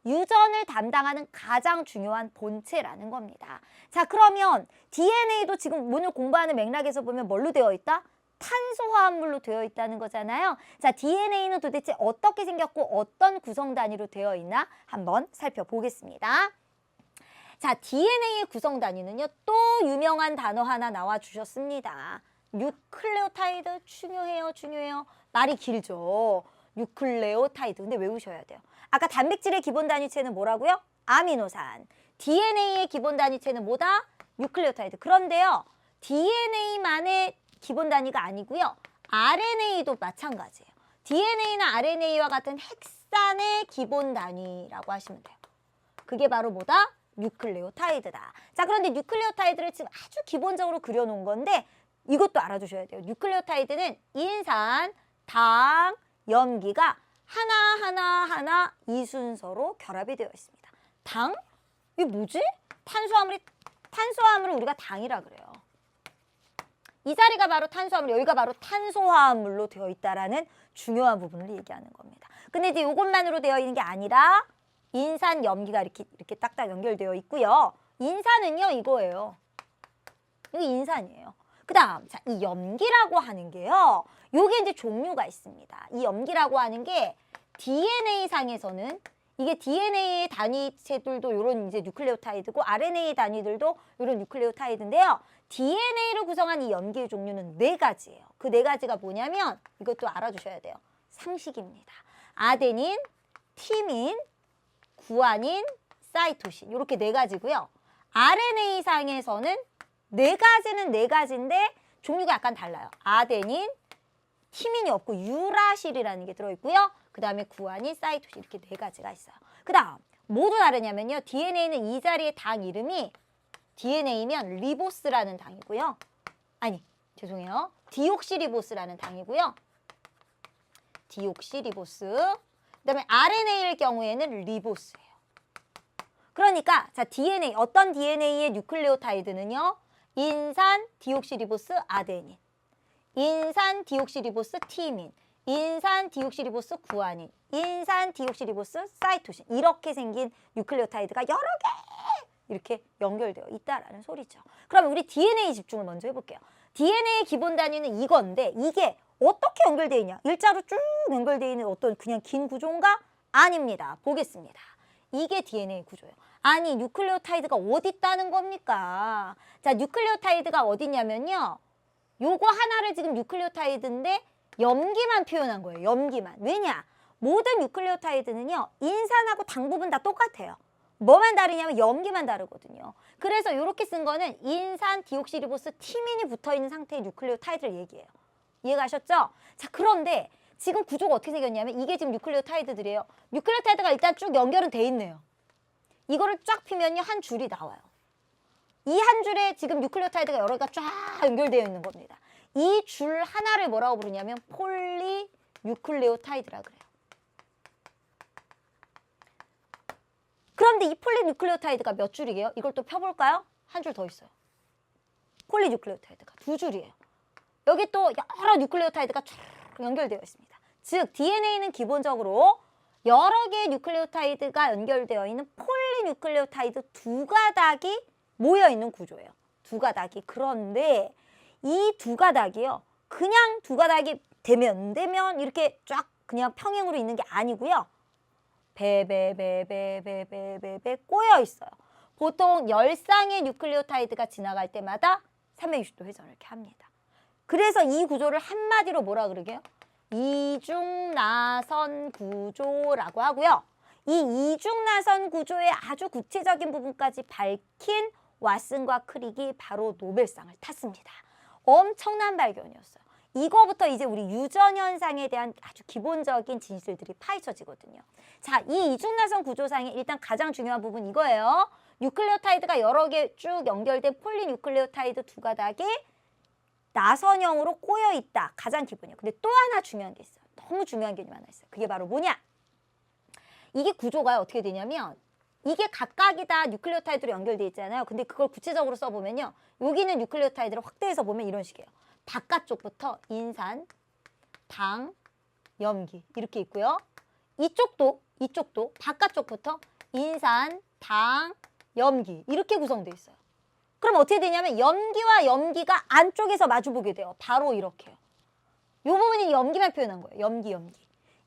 유전을 담당하는 가장 중요한 본체라는 겁니다. 자, 그러면 DNA도 지금 오늘 공부하는 맥락에서 보면 뭘로 되어 있다? 탄소화합물로 되어 있다는 거잖아요. 자, DNA는 도대체 어떻게 생겼고 어떤 구성 단위로 되어 있나 한번 살펴보겠습니다. 자, DNA의 구성 단위는요, 또 유명한 단어 하나 나와 주셨습니다. 뉴클레오타이드. 중요해요. 말이 길죠. 뉴클레오타이드. 근데 외우셔야 돼요. 아까 단백질의 기본 단위체는 뭐라고요? 아미노산. DNA의 기본 단위체는 뭐다? 뉴클레오타이드. 그런데요, DNA만의 기본 단위가 아니고요. RNA도 마찬가지예요. DNA나 RNA와 같은 핵산의 기본 단위라고 하시면 돼요. 그게 바로 뭐다? 뉴클레오타이드다. 자, 그런데 뉴클레오타이드를 지금 아주 기본적으로 그려놓은 건데 이것도 알아두셔야 돼요. 뉴클레오타이드는 인산, 당, 염기가 하나 이 순서로 결합이 되어 있습니다. 당? 이게 뭐지? 탄수화물을 우리가 당이라 그래요. 이 자리가 바로 탄수화물, 여기가 바로 탄소화합물로 되어 있다라는 중요한 부분을 얘기하는 겁니다. 근데 이제 이것만으로 되어 있는 게 아니라 인산, 염기가 이렇게 딱딱 연결되어 있고요. 인산은요, 이거예요. 이거 인산이에요. 그 다음, 자, 이 염기라고 하는 게요, 요게 이제 종류가 있습니다. 이 염기라고 하는 게 DNA 상에서는 이게 DNA 단위체들도 이런 이제 뉴클레오타이드고 RNA 단위들도 이런 뉴클레오타이드인데요. DNA를 구성한 이 염기의 종류는 4가지예요. 그 4가지가 뭐냐면 이것도 알아두셔야 돼요. 상식입니다. 아데닌, 티민, 구아닌, 사이토신 이렇게 4가지고요. RNA 상에서는 4가지는 4가지인데 종류가 약간 달라요. 아데닌, 티민이 없고 유라실이라는 게 들어있고요. 그 다음에 구아닌, 사이토신 이렇게 4가지가 있어요. 그 다음 모두 다르냐면요. DNA는 이 자리의 당 이름이 DNA면 리보스라는 당이고요. 아니, 죄송해요. 디옥시리보스라는 당이고요. 디옥시리보스. 그 다음에 RNA일 경우에는 리보스예요. 그러니까 자, DNA, 어떤 DNA의 뉴클레오타이드는요. 인산, 디옥시리보스, 아데닌. 인산, 디옥시리보스, 티민. 인산, 디옥시리보스, 구아닌. 인산, 디옥시리보스, 사이토신. 이렇게 생긴 뉴클레오타이드가 여러 개 이렇게 연결되어 있다라는 소리죠. 그럼 우리 DNA 집중을 먼저 해볼게요. DNA의 기본 단위는 이건데 이게 어떻게 연결되어 있냐? 일자로 쭉 연결되어 있는 어떤 그냥 긴 구조인가? 아닙니다. 보겠습니다. 이게 DNA 구조예요. 아니, 뉴클레오타이드가 어디 있다는 겁니까? 자, 뉴클레오타이드가 어디냐면요. 요거 하나를 지금 뉴클레오타이드인데 염기만 표현한 거예요. 염기만. 왜냐? 모든 뉴클레오타이드는요. 인산하고 당 부분 다 똑같아요. 뭐만 다르냐면 염기만 다르거든요. 그래서 이렇게 쓴 거는 인산, 디옥시리보스, 티민이 붙어있는 상태의 뉴클레오타이드를 얘기해요. 이해가셨죠? 자, 그런데 지금 구조가 어떻게 생겼냐면 이게 지금 뉴클레오타이드들이에요. 뉴클레오타이드가 일단 쭉 연결은 돼 있네요. 이거를 쫙 피면요. 한 줄이 나와요. 이 한 줄에 지금 뉴클레오타이드가 여러 개가 쫙 연결되어 있는 겁니다. 이 줄 하나를 뭐라고 부르냐면 폴리뉴클레오타이드라 그래요. 그런데 이 폴리뉴클레오타이드가 몇 줄이에요? 이걸 또 펴볼까요? 한 줄 더 있어요. 폴리뉴클레오타이드가 2줄이에요. 여기 또 여러 뉴클레오타이드가 쫙 연결되어 있습니다. 즉 DNA는 기본적으로 여러 개의 뉴클레오타이드가 연결되어 있는 폴리뉴클레오타이드 두 가닥이 모여있는 구조예요. 두 가닥이. 그런데 이 두 가닥이요. 그냥 두 가닥이 되면 이렇게 쫙 그냥 평행으로 있는 게 아니고요. 배배배배배배배 꼬여 있어요. 보통 10쌍의 뉴클레오타이드가 지나갈 때마다 360도 회전을 이렇게 합니다. 그래서 이 구조를 한마디로 뭐라 그러게요? 이중나선 구조라고 하고요. 이 이중나선 구조의 아주 구체적인 부분까지 밝힌 왓슨과 크릭이 바로 노벨상을 탔습니다. 엄청난 발견이었어요. 이거부터 이제 우리 유전 현상에 대한 아주 기본적인 진실들이 파헤쳐지거든요. 자, 이 이중나선 구조상의 일단 가장 중요한 부분 이거예요. 뉴클레오타이드가 여러 개 쭉 연결된 폴리뉴클레오타이드 두 가닥이 나선형으로 꼬여 있다. 가장 기본이에요. 근데 또 하나 중요한 게 있어요. 너무 중요한 개념 하나 있어요. 그게 바로 뭐냐? 이게 구조가 어떻게 되냐면 이게 각각이 다 뉴클레오타이드로 연결돼 있잖아요. 근데 그걸 구체적으로 써보면요. 여기는 뉴클레오타이드를 확대해서 보면 이런 식이에요. 바깥쪽부터 인산, 당, 염기 이렇게 있고요. 이쪽도 바깥쪽부터 인산, 당, 염기 이렇게 구성되어 있어요. 그럼 어떻게 되냐면 염기와 염기가 안쪽에서 마주보게 돼요. 바로 이렇게요. 이 부분이 염기만 표현한 거예요. 염기.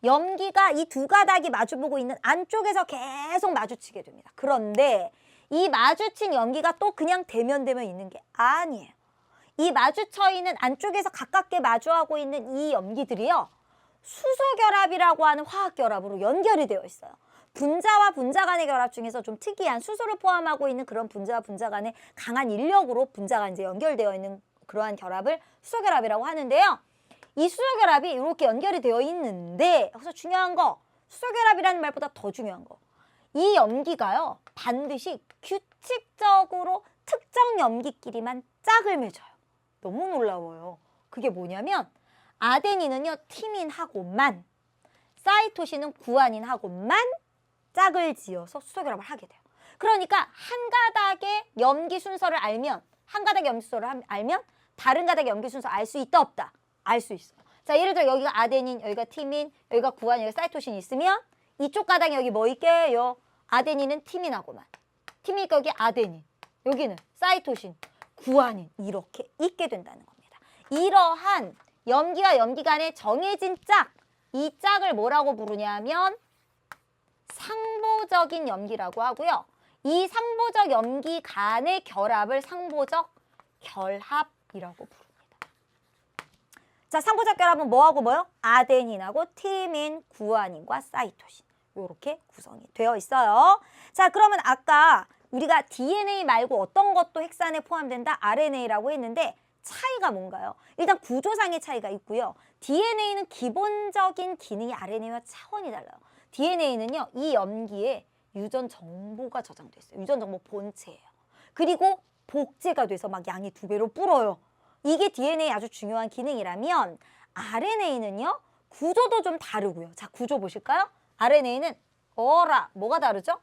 염기가 이 두 가닥이 마주보고 있는 안쪽에서 계속 마주치게 됩니다. 그런데 이 마주친 염기가 또 그냥 대면 있는 게 아니에요. 이 마주쳐 있는 안쪽에서 가깝게 마주하고 있는 이 염기들이요. 수소결합이라고 하는 화학결합으로 연결이 되어 있어요. 분자와 분자 간의 결합 중에서 좀 특이한 수소를 포함하고 있는 그런 분자와 분자 간의 강한 인력으로 분자가 이제 연결되어 있는 그러한 결합을 수소결합이라고 하는데요. 이 수소결합이 이렇게 연결이 되어 있는데 여기서 중요한 거, 수소결합이라는 말보다 더 중요한 거. 이 염기가요. 반드시 규칙적으로 특정 염기끼리만 짝을 맺어요. 너무 놀라워요. 그게 뭐냐면 아데닌은요. 티민하고만, 사이토신은 구아닌하고만 짝을 지어서 수소결합을 하게 돼요. 그러니까 한 가닥의 염기 순서를 알면, 한 가닥의 염기 순서를 알면 다른 가닥의 염기 순서 알 수 있다 없다? 알 수 있어요. 자, 예를 들어 여기가 아데닌, 여기가 티민, 여기가 구아닌, 여기가 사이토신이 있으면 이쪽 가닥에 여기 뭐 있게요? 아데닌은 티민하고만, 티민 여기 아데닌, 여기는 사이토신, 구아닌 이렇게 있게 된다는 겁니다. 이러한 염기와 염기 간의 정해진 짝, 이 짝을 뭐라고 부르냐면 상보적인 염기라고 하고요. 이 상보적 염기 간의 결합을 상보적 결합이라고 부릅니다. 자, 상보적 결합은 뭐하고 뭐요? 아데닌하고 티민, 구아닌과 사이토신 이렇게 구성이 되어 있어요. 자, 그러면 아까 우리가 DNA 말고 어떤 것도 핵산에 포함된다? RNA라고 했는데 차이가 뭔가요? 일단 구조상의 차이가 있고요. DNA는 기본적인 기능이 RNA와 차원이 달라요. DNA는요. 이 염기에 유전 정보가 저장돼 있어요. 유전 정보 본체예요. 그리고 복제가 돼서 막 양이 2배로 불어요. 이게 DNA 아주 중요한 기능이라면 RNA는요. 구조도 좀 다르고요. 자, 구조 보실까요? RNA는 뭐가 다르죠?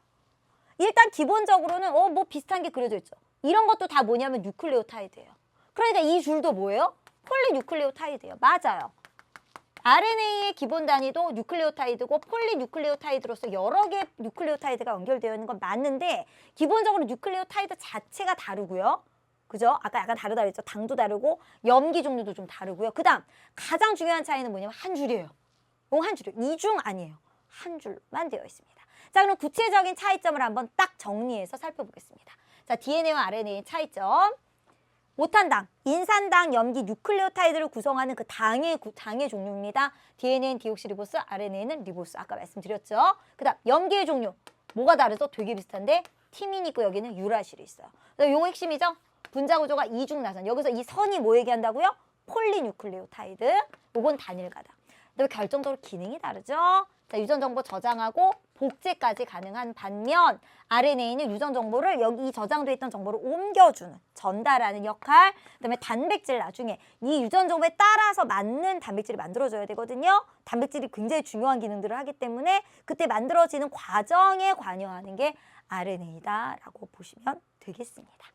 일단 기본적으로는 뭐 비슷한 게 그려져 있죠. 이런 것도 다 뭐냐면 뉴클레오타이드예요. 그러니까 이 줄도 뭐예요? 폴리뉴클레오타이드예요. 맞아요. RNA의 기본 단위도 뉴클레오타이드고 폴리뉴클레오타이드로서 여러 개의 뉴클레오타이드가 연결되어 있는 건 맞는데 기본적으로 뉴클레오타이드 자체가 다르고요. 그죠? 아까 약간 다르다 그랬죠. 당도 다르고 염기 종류도 좀 다르고요. 그 다음 가장 중요한 차이는 뭐냐면 한 줄이에요. 한 줄이에요. 이중 아니에요. 한 줄만 되어 있습니다. 자, 그럼 구체적인 차이점을 한번 딱 정리해서 살펴보겠습니다. 자, DNA와 RNA의 차이점. 모탄당, 인산당, 염기, 뉴클레오타이드를 구성하는 그 당의 종류입니다. DNA는 디옥시리보스, RNA는 리보스. 아까 말씀드렸죠. 그 다음 염기의 종류. 뭐가 다르죠? 되게 비슷한데 티민이 있고 여기는 유라실이 있어요. 요거 핵심이죠? 분자 구조가 이중나선. 여기서 이 선이 뭐 얘기한다고요? 폴리뉴클레오타이드. 요건 단일 가닥. 근데 결정적으로 기능이 다르죠? 자, 유전 정보 저장하고 복제까지 가능한 반면 RNA는 유전 정보를 여기 저장돼 있던 정보를 옮겨주는, 전달하는 역할. 그다음에 단백질 나중에 이 유전 정보에 따라서 맞는 단백질이 만들어져야 되거든요. 단백질이 굉장히 중요한 기능들을 하기 때문에 그때 만들어지는 과정에 관여하는 게 RNA다라고 보시면 되겠습니다.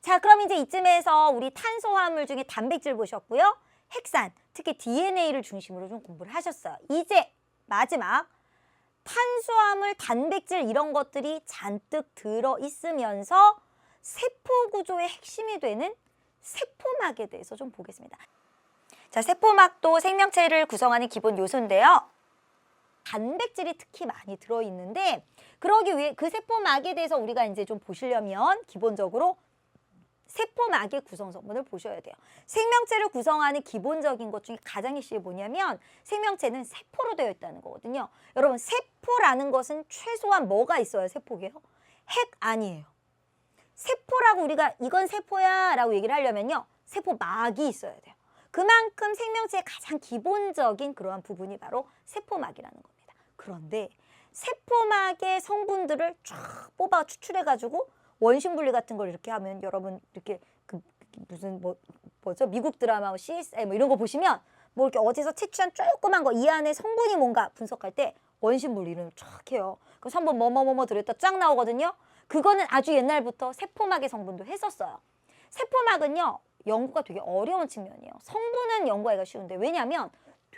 자, 그럼 이제 이쯤에서 우리 탄수화물 중에 단백질 보셨고요. 핵산, 특히 DNA를 중심으로 좀 공부를 하셨어요. 이제 마지막 탄수화물, 단백질 이런 것들이 잔뜩 들어있으면서 세포 구조의 핵심이 되는 세포막에 대해서 좀 보겠습니다. 자, 세포막도 생명체를 구성하는 기본 요소인데요. 단백질이 특히 많이 들어있는데 그러기 위해 그 세포막에 대해서 우리가 이제 좀 보시려면 기본적으로 세포막의 구성성분을 보셔야 돼요. 생명체를 구성하는 기본적인 것 중에 가장 핵심이 뭐냐면 생명체는 세포로 되어 있다는 거거든요. 여러분, 세포라는 것은 최소한 뭐가 있어야 세포게요? 핵 아니에요. 세포라고 우리가 이건 세포야 라고 얘기를 하려면요. 세포막이 있어야 돼요. 그만큼 생명체의 가장 기본적인 그러한 부분이 바로 세포막이라는 겁니다. 그런데 세포막의 성분들을 쫙 뽑아 추출해가지고 원심 분리 같은 걸 이렇게 하면 여러분 이렇게 무슨 뭐죠? 미국 드라마 CSI 뭐 이런 거 보시면 뭐 이렇게 어디서 채취한 조그만 거 이 안에 성분이 뭔가 분석할 때 원심 분리를 쫙 해요. 그래서 한번 뭐뭐뭐뭐 들었다 쫙 나오거든요. 그거는 아주 옛날부터 세포막의 성분도 했었어요. 세포막은요. 연구가 되게 어려운 측면이에요. 성분은 연구하기가 쉬운데 왜냐하면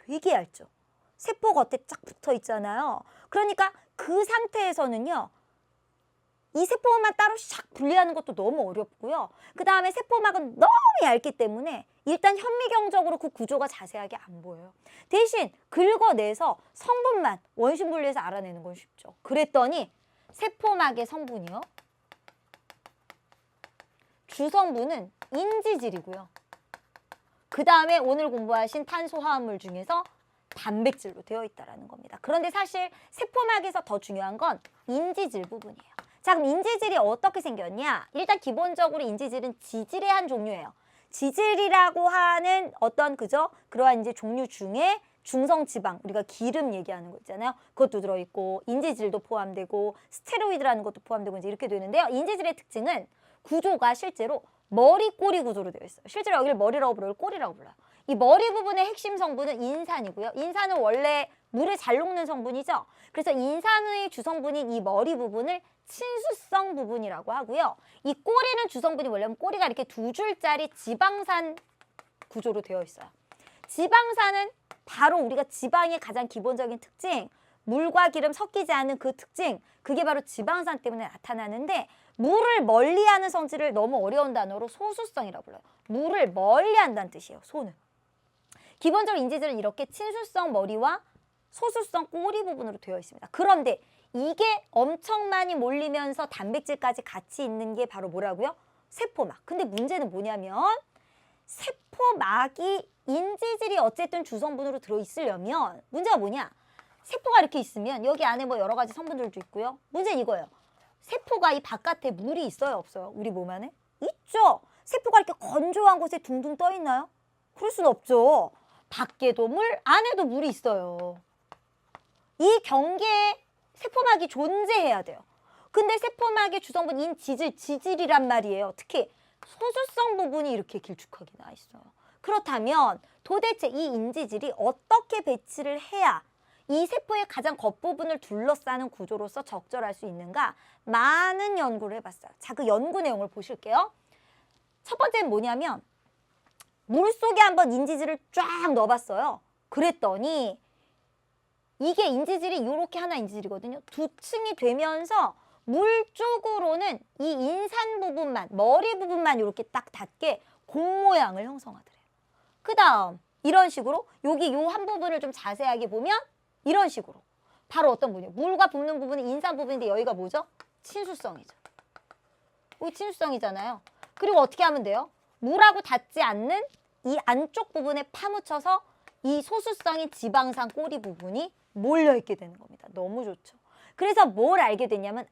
되게 얇죠. 세포 겉에 쫙 붙어 있잖아요. 그러니까 그 상태에서는요. 이 세포만 따로 샥 분리하는 것도 너무 어렵고요. 그 다음에 세포막은 너무 얇기 때문에 일단 현미경적으로 그 구조가 자세하게 안 보여요. 대신 긁어내서 성분만 원심 분리해서 알아내는 건 쉽죠. 그랬더니 세포막의 성분이요. 주성분은 인지질이고요. 그 다음에 오늘 공부하신 탄수화물 중에서 단백질로 되어 있다는 겁니다. 그런데 사실 세포막에서 더 중요한 건 인지질 부분이에요. 자, 그럼 인지질이 어떻게 생겼냐? 일단 기본적으로 인지질은 지질의 한 종류예요. 지질이라고 하는 어떤 그러한 이제 종류 중에 중성지방, 우리가 기름 얘기하는 거 있잖아요. 그것도 들어있고 인지질도 포함되고 스테로이드라는 것도 포함되고 이제 이렇게 되는데요. 인지질의 특징은 구조가 실제로 머리 꼬리 구조로 되어 있어요. 실제로 여기를 머리라고 불러요. 꼬리라고 불러요. 이 머리 부분의 핵심 성분은 인산이고요. 인산은 원래 물에 잘 녹는 성분이죠. 그래서 인산의 주성분인 이 머리 부분을 친수성 부분이라고 하고요. 이 꼬리는 주성분이 뭐냐면 꼬리가 이렇게 두 줄짜리 지방산 구조로 되어 있어요. 지방산은 바로 우리가 지방의 가장 기본적인 특징, 물과 기름 섞이지 않는 그 특징, 그게 바로 지방산 때문에 나타나는데 물을 멀리하는 성질을 너무 어려운 단어로 소수성이라고 불러요. 물을 멀리한다는 뜻이에요. 소는. 기본적으로 인지질은 이렇게 친수성 머리와 소수성 꼬리 부분으로 되어 있습니다. 그런데 이게 엄청 많이 몰리면서 단백질까지 같이 있는 게 바로 뭐라고요? 세포막. 근데 문제는 뭐냐면 세포막이 인지질이 어쨌든 주성분으로 들어있으려면 문제가 뭐냐? 세포가 이렇게 있으면 여기 안에 뭐 여러 가지 성분들도 있고요. 문제는 이거예요. 세포가 이 바깥에 물이 있어요? 없어요? 우리 몸 안에? 있죠. 세포가 이렇게 건조한 곳에 둥둥 떠 있나요? 그럴 수는 없죠. 밖에도 물, 안에도 물이 있어요. 이 경계에 세포막이 존재해야 돼요. 근데 세포막의 주성분인 지질이란 말이에요. 특히 소수성 부분이 이렇게 길쭉하게 나 있어요. 그렇다면 도대체 이 인지질이 어떻게 배치를 해야 이 세포의 가장 겉부분을 둘러싸는 구조로서 적절할 수 있는가? 많은 연구를 해봤어요. 자, 그 연구 내용을 보실게요. 첫 번째는 뭐냐면 물속에 한번 인지질을 쫙 넣어봤어요. 그랬더니 이게 인지질이 이렇게 하나 인지질이거든요. 두 층이 되면서 물 쪽으로는 이 인산 부분만, 머리 부분만 이렇게 딱 닿게 공 모양을 형성하더래요. 그 다음 이런 식으로 여기 요 한 부분을 좀 자세하게 보면 이런 식으로 바로 어떤 부분이에요? 물과 붙는 부분은 인산 부분인데 여기가 뭐죠? 친수성이죠. 여기 친수성이잖아요. 그리고 어떻게 하면 돼요? 물하고 닿지 않는 이 안쪽 부분에 파묻혀서 이 소수성인 지방산 꼬리 부분이 몰려있게 되는 겁니다. 너무 좋죠. 그래서 뭘 알게 됐냐면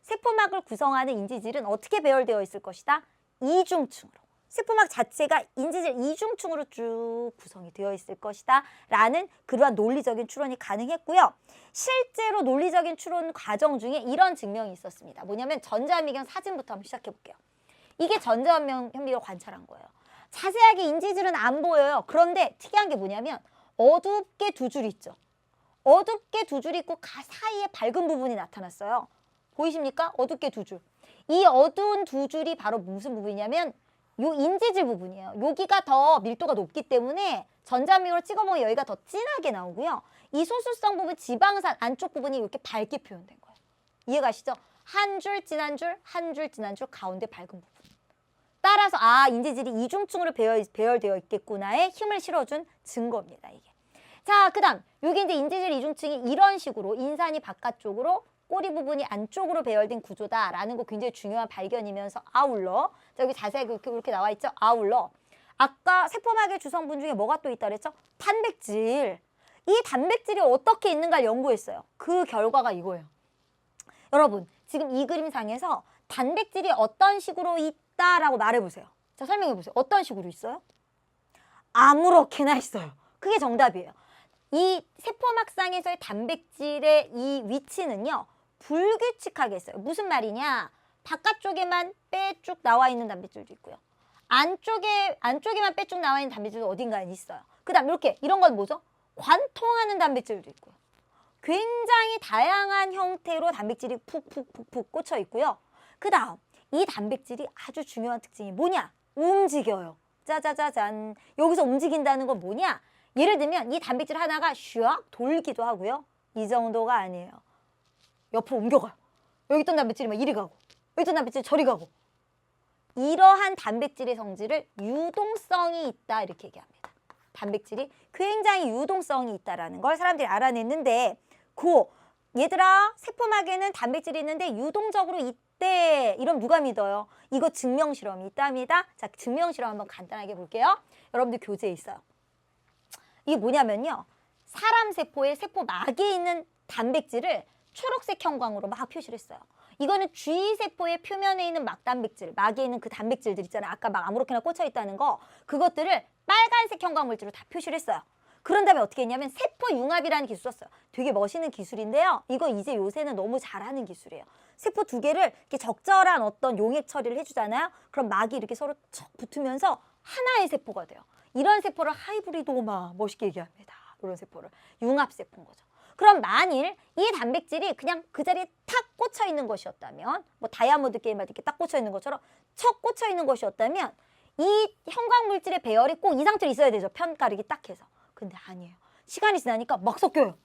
세포막을 구성하는 인지질은 어떻게 배열되어 있을 것이다? 이중층으로. 세포막 자체가 인지질 이중층으로 쭉 구성이 되어 있을 것이다 라는 그러한 논리적인 추론이 가능했고요. 실제로 논리적인 추론 과정 중에 이런 증명이 있었습니다. 뭐냐면 전자현미경 사진부터 한번 시작해 볼게요. 이게 전자현미경 관찰한 거예요. 자세하게 인지질은 안 보여요. 그런데 특이한 게 뭐냐면 어둡게 두 줄 있죠. 어둡게 두 줄 있고 사이에 밝은 부분이 나타났어요. 보이십니까? 어둡게 두 줄. 이 어두운 두 줄이 바로 무슨 부분이냐면 요 인지질 부분이에요. 여기가 더 밀도가 높기 때문에 전자미로 찍어보면 여기가 더 진하게 나오고요. 이 소수성 부분, 지방산 안쪽 부분이 이렇게 밝게 표현된 거예요. 이해가시죠? 한 줄 진한 줄, 한 줄 진한 줄, 가운데 밝은 부분. 따라서 인지질이 이중층으로 배열되어 있겠구나에 힘을 실어준 증거입니다. 이게. 자, 그 다음 여기 이제 인지질 이중층이 이런 식으로 인산이 바깥쪽으로 꼬리 부분이 안쪽으로 배열된 구조다라는 거 굉장히 중요한 발견이면서 아울러, 자, 여기 자세히 이렇게 나와 있죠? 아울러. 아까 세포막의 주성분 중에 뭐가 또 있다 그랬죠? 단백질. 이 단백질이 어떻게 있는가를 연구했어요. 그 결과가 이거예요. 여러분, 지금 이 그림상에서 단백질이 어떤 식으로 있다라고 말해보세요. 자, 설명해보세요. 어떤 식으로 있어요? 아무렇게나 있어요. 그게 정답이에요. 이 세포막상에서의 단백질의 이 위치는요, 불규칙하게 있어요. 무슨 말이냐? 바깥쪽에만 빼쭉 나와 있는 단백질도 있고요. 안쪽에만 빼쭉 나와 있는 단백질도 어딘가에 있어요. 그 다음 이렇게 이런 건 뭐죠? 관통하는 단백질도 있고요. 굉장히 다양한 형태로 단백질이 푹푹푹푹 꽂혀 있고요. 그 다음 이 단백질이 아주 중요한 특징이 뭐냐? 움직여요. 짜자자잔. 여기서 움직인다는 건 뭐냐? 예를 들면 이 단백질 하나가 슉 돌기도 하고요. 이 정도가 아니에요. 옆으로 옮겨가요. 여기 있던 단백질이 막 이리 가고 여기 있던 단백질이 저리 가고. 이러한 단백질의 성질을 유동성이 있다 이렇게 얘기합니다. 단백질이 굉장히 유동성이 있다라는 걸 사람들이 알아냈는데 얘들아 세포막에는 단백질이 있는데 유동적으로 있대. 이럼 누가 믿어요? 이거 증명실험이 있답니다. 자, 증명실험 한번 간단하게 볼게요. 여러분들 교재에 있어요. 이게 뭐냐면요. 사람 세포의 세포막에 있는 단백질을 초록색 형광으로 막 표시를 했어요. 이거는 쥐세포의 표면에 있는 막단백질, 막에 있는 그 단백질들 있잖아요. 아까 막 아무렇게나 꽂혀 있다는 거. 그것들을 빨간색 형광물질로 다 표시를 했어요. 그런 다음에 어떻게 했냐면 세포융합이라는 기술 썼어요. 되게 멋있는 기술인데요. 이거 이제 요새는 너무 잘하는 기술이에요. 세포 두 개를 이렇게 적절한 어떤 용액 처리를 해주잖아요. 그럼 막이 이렇게 서로 척 붙으면서 하나의 세포가 돼요. 이런 세포를 하이브리도마 멋있게 얘기합니다. 이런 세포를 융합세포인 거죠. 그럼 만일 이 단백질이 그냥 그 자리에 탁 꽂혀 있는 것이었다면 뭐 다이아몬드 게임 할 때 이렇게 딱 꽂혀 있는 것처럼 척 꽂혀 있는 것이었다면 이 형광물질의 배열이 꼭 이 상태로 있어야 되죠. 편가르기 딱 해서. 근데 아니에요. 시간이 지나니까 막 섞여요.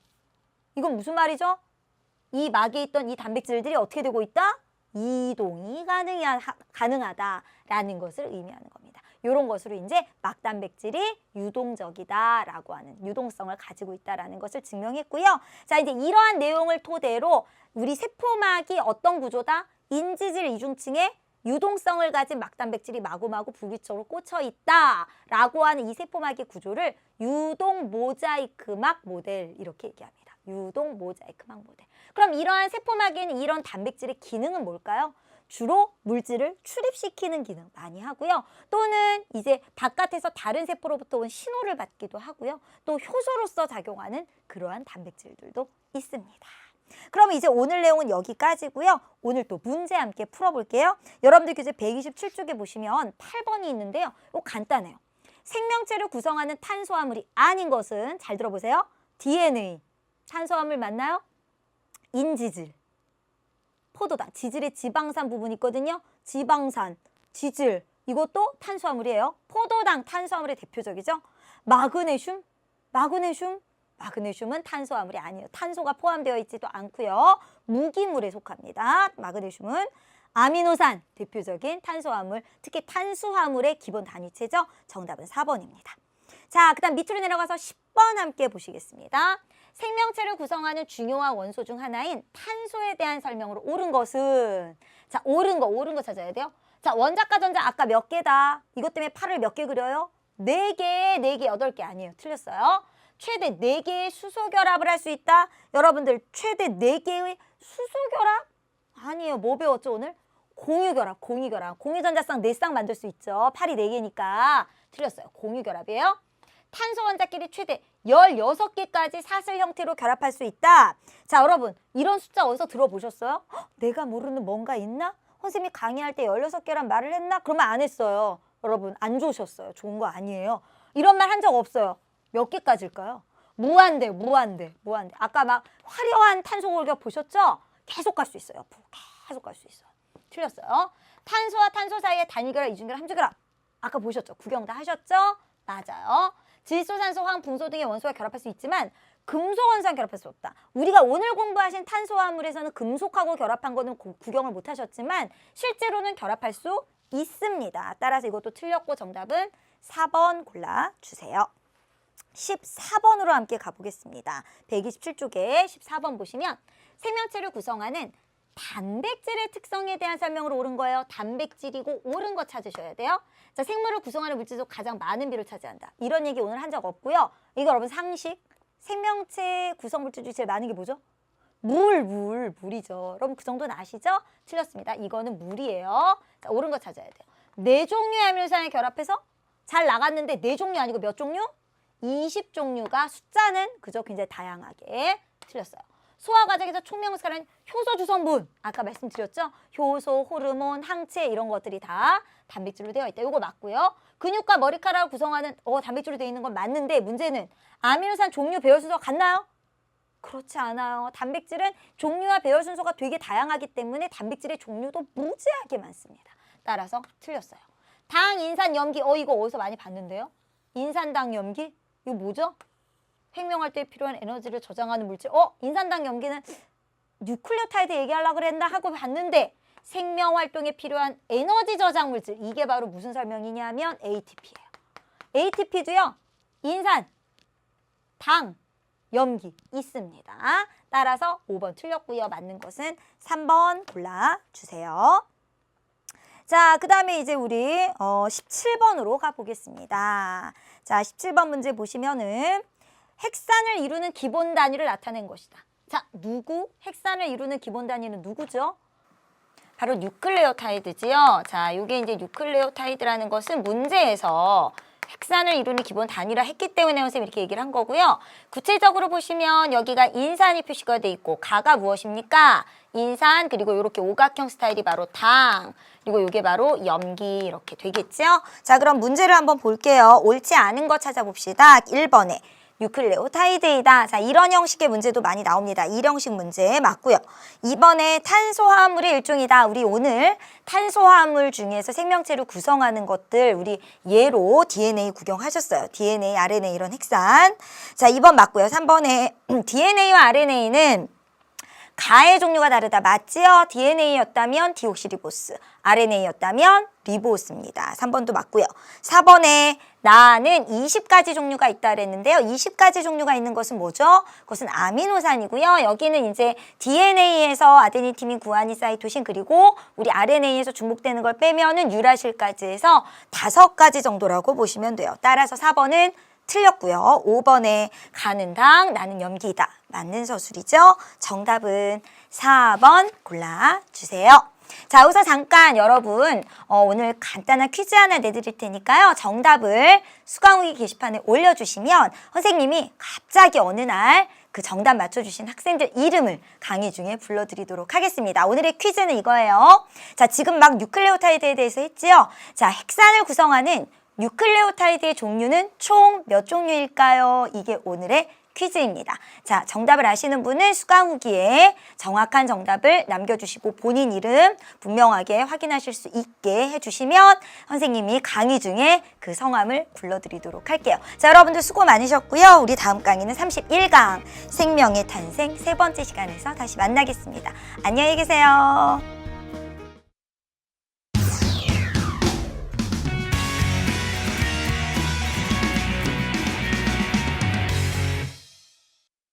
이건 무슨 말이죠? 이 막에 있던 이 단백질들이 어떻게 되고 있다? 이동이 가능하다라는 것을 의미하는 겁니다. 이런 것으로 이제 막단백질이 유동적이다라고 하는 유동성을 가지고 있다라는 것을 증명했고요. 자, 이제 이러한 내용을 토대로 우리 세포막이 어떤 구조다? 인지질 이중층에 유동성을 가진 막단백질이 마구마구 불규칙적으로 꽂혀 있다라고 하는 이 세포막의 구조를 유동 모자이크막 모델 이렇게 얘기합니다. 유동 모자이크막 모델. 그럼 이러한 세포막에는 이런 단백질의 기능은 뭘까요? 주로 물질을 출입시키는 기능 많이 하고요. 또는 이제 바깥에서 다른 세포로부터 온 신호를 받기도 하고요. 또 효소로서 작용하는 그러한 단백질들도 있습니다. 그럼 이제 오늘 내용은 여기까지고요. 오늘 또 문제 함께 풀어볼게요. 여러분들 교재 127쪽에 보시면 8번이 있는데요. 이거 간단해요. 생명체를 구성하는 탄수화물이 아닌 것은 잘 들어보세요. DNA, 탄수화물 맞나요? 인지질, 포도당, 지질의 지방산 부분 있거든요. 지방산, 지질, 이것도 탄수화물이에요. 포도당, 탄수화물의 대표적이죠. 마그네슘, 마그네슘은 탄수화물이 아니에요. 탄소가 포함되어 있지도 않고요. 무기물에 속합니다. 마그네슘은 아미노산, 대표적인 탄수화물, 특히 탄수화물의 기본 단위체죠. 정답은 4번입니다. 자, 그 다음 밑으로 내려가서 10번 함께 보시겠습니다. 생명체를 구성하는 중요한 원소 중 하나인 탄소에 대한 설명으로 옳은 것은, 자, 옳은 거 찾아야 돼요. 자, 원자과 전자 아까 몇 개다? 이것 때문에 팔을 몇 개 그려요? 4개, 8개 아니에요. 틀렸어요. 최대 4개의 수소결합을 할 수 있다. 여러분들 최대 4개의 수소결합? 아니에요. 뭐 배웠죠 오늘? 공유결합. 공유전자쌍 4쌍 만들 수 있죠. 팔이 4개니까. 틀렸어요. 공유결합이에요. 탄소 원자끼리 최대 16개까지 사슬 형태로 결합할 수 있다. 자, 여러분 이런 숫자 어디서 들어보셨어요? 내가 모르는 뭔가 있나? 선생님이 강의할 때 16개란 말을 했나? 그러면 안 했어요. 여러분 안 좋으셨어요. 좋은 거 아니에요. 이런 말 한 적 없어요. 몇 개까지일까요? 무한대. 아까 막 화려한 탄소 골격 보셨죠? 계속 갈 수 있어요. 옆으로 계속 갈 수 있어요. 틀렸어요. 탄소와 탄소 사이의 단위결합, 이중결합, 함수결합. 아까 보셨죠? 구경 다 하셨죠? 맞아요. 질소, 산소, 황, 붕소 등의 원소와 결합할 수 있지만 금속 원소와 결합할 수 없다. 우리가 오늘 공부하신 탄소화물에서는 금속하고 결합한 거는 구경을 못 하셨지만 실제로는 결합할 수 있습니다. 따라서 이것도 틀렸고 정답은 4번 골라주세요. 14번으로 함께 가보겠습니다. 127쪽에 14번 보시면 생명체를 구성하는 단백질의 특성에 대한 설명으로 옳은 거예요. 단백질이고 옳은 거 찾으셔야 돼요. 자, 생물을 구성하는 물질 중 가장 많은 비를 차지한다. 이런 얘기 오늘 한 적 없고요. 이거 여러분 상식. 생명체 구성 물질 중에 제일 많은 게 뭐죠? 물이죠. 여러분 그 정도는 아시죠? 틀렸습니다. 이거는 물이에요. 자, 옳은 거 찾아야 돼요. 4종류의 아미노산을 결합해서 잘 나갔는데 4종류 아니고 몇 종류? 20종류가 숫자는 그저 굉장히 다양하게 틀렸어요. 소화 과정에서 촉명스가는 효소 주성분 아까 말씀드렸죠? 효소, 호르몬, 항체 이런 것들이 다 단백질로 되어 있다. 이거 맞고요. 근육과 머리카락을 구성하는 단백질로 되어 있는 건 맞는데 문제는 아미노산 종류 배열 순서가 같나요? 그렇지 않아요. 단백질은 종류와 배열 순서가 되게 다양하기 때문에 단백질의 종류도 무지하게 많습니다. 따라서 틀렸어요. 당, 인산, 염기 이거 어디서 많이 봤는데요? 인산당, 염기? 이거 뭐죠? 생명할 때 필요한 에너지를 저장하는 물질. 인산당, 염기는 뉴클레오타이드 얘기하려고 그랬나 하고 봤는데 생명활동에 필요한 에너지 저장 물질. 이게 바로 무슨 설명이냐면 ATP예요. ATP도요. 인산, 당, 염기 있습니다. 따라서 5번 틀렸고요. 맞는 것은 3번 골라주세요. 자, 그 다음에 이제 우리 17번으로 가보겠습니다. 자, 17번 문제 보시면은 핵산을 이루는 기본 단위를 나타낸 것이다. 자, 누구? 핵산을 이루는 기본 단위는 누구죠? 바로 뉴클레오타이드지요. 자, 이게 이제 뉴클레오타이드라는 것은 문제에서 핵산을 이루는 기본 단위라 했기 때문에 선생님이 이렇게 얘기를 한 거고요. 구체적으로 보시면 여기가 인산이 표시가 돼 있고 가가 무엇입니까? 인산 그리고 이렇게 오각형 스타일이 바로 당 그리고 이게 바로 염기 이렇게 되겠죠. 자, 그럼 문제를 한번 볼게요. 옳지 않은 거 찾아봅시다. 1번에 뉴클레오타이드이다. 자, 이런 형식의 문제도 많이 나옵니다. 이 형식 문제 맞고요. 2번에 탄소화합물의 일종이다. 우리 오늘 탄소화합물 중에서 생명체를 구성하는 것들 우리 예로 DNA 구경하셨어요. DNA, RNA 이런 핵산. 자, 2번 맞고요. 3번에 DNA와 RNA는 가의 종류가 다르다. 맞지요? DNA였다면 디옥시리보스, RNA였다면 리보스입니다. 3번도 맞고요. 4번에 나는 20가지 종류가 있다 그랬는데요. 20가지 종류가 있는 것은 뭐죠? 그것은 아미노산이고요. 여기는 이제 DNA에서 아데닌, 티민, 구아닌, 사이토신 그리고 우리 RNA에서 중복되는 걸 빼면은 유라실까지 해서 5가지 정도라고 보시면 돼요. 따라서 4번은 틀렸고요. 5번에 가는 당, 나는 염기이다. 맞는 서술이죠. 정답은 4번 골라주세요. 자, 여기서 잠깐 여러분 오늘 간단한 퀴즈 하나 내드릴 테니까요. 정답을 수강후기 게시판에 올려주시면 선생님이 갑자기 어느 날 그 정답 맞춰주신 학생들 이름을 강의 중에 불러드리도록 하겠습니다. 오늘의 퀴즈는 이거예요. 자, 지금 막 뉴클레오타이드에 대해서 했지요. 자, 핵산을 구성하는 뉴클레오타이드의 종류는 총 몇 종류일까요? 이게 오늘의 퀴즈입니다. 자, 정답을 아시는 분은 수강 후기에 정확한 정답을 남겨주시고 본인 이름 분명하게 확인하실 수 있게 해주시면 선생님이 강의 중에 그 성함을 불러드리도록 할게요. 자, 여러분들 수고 많으셨고요. 우리 다음 강의는 31강 생명의 탄생 3번째 시간에서 다시 만나겠습니다. 안녕히 계세요.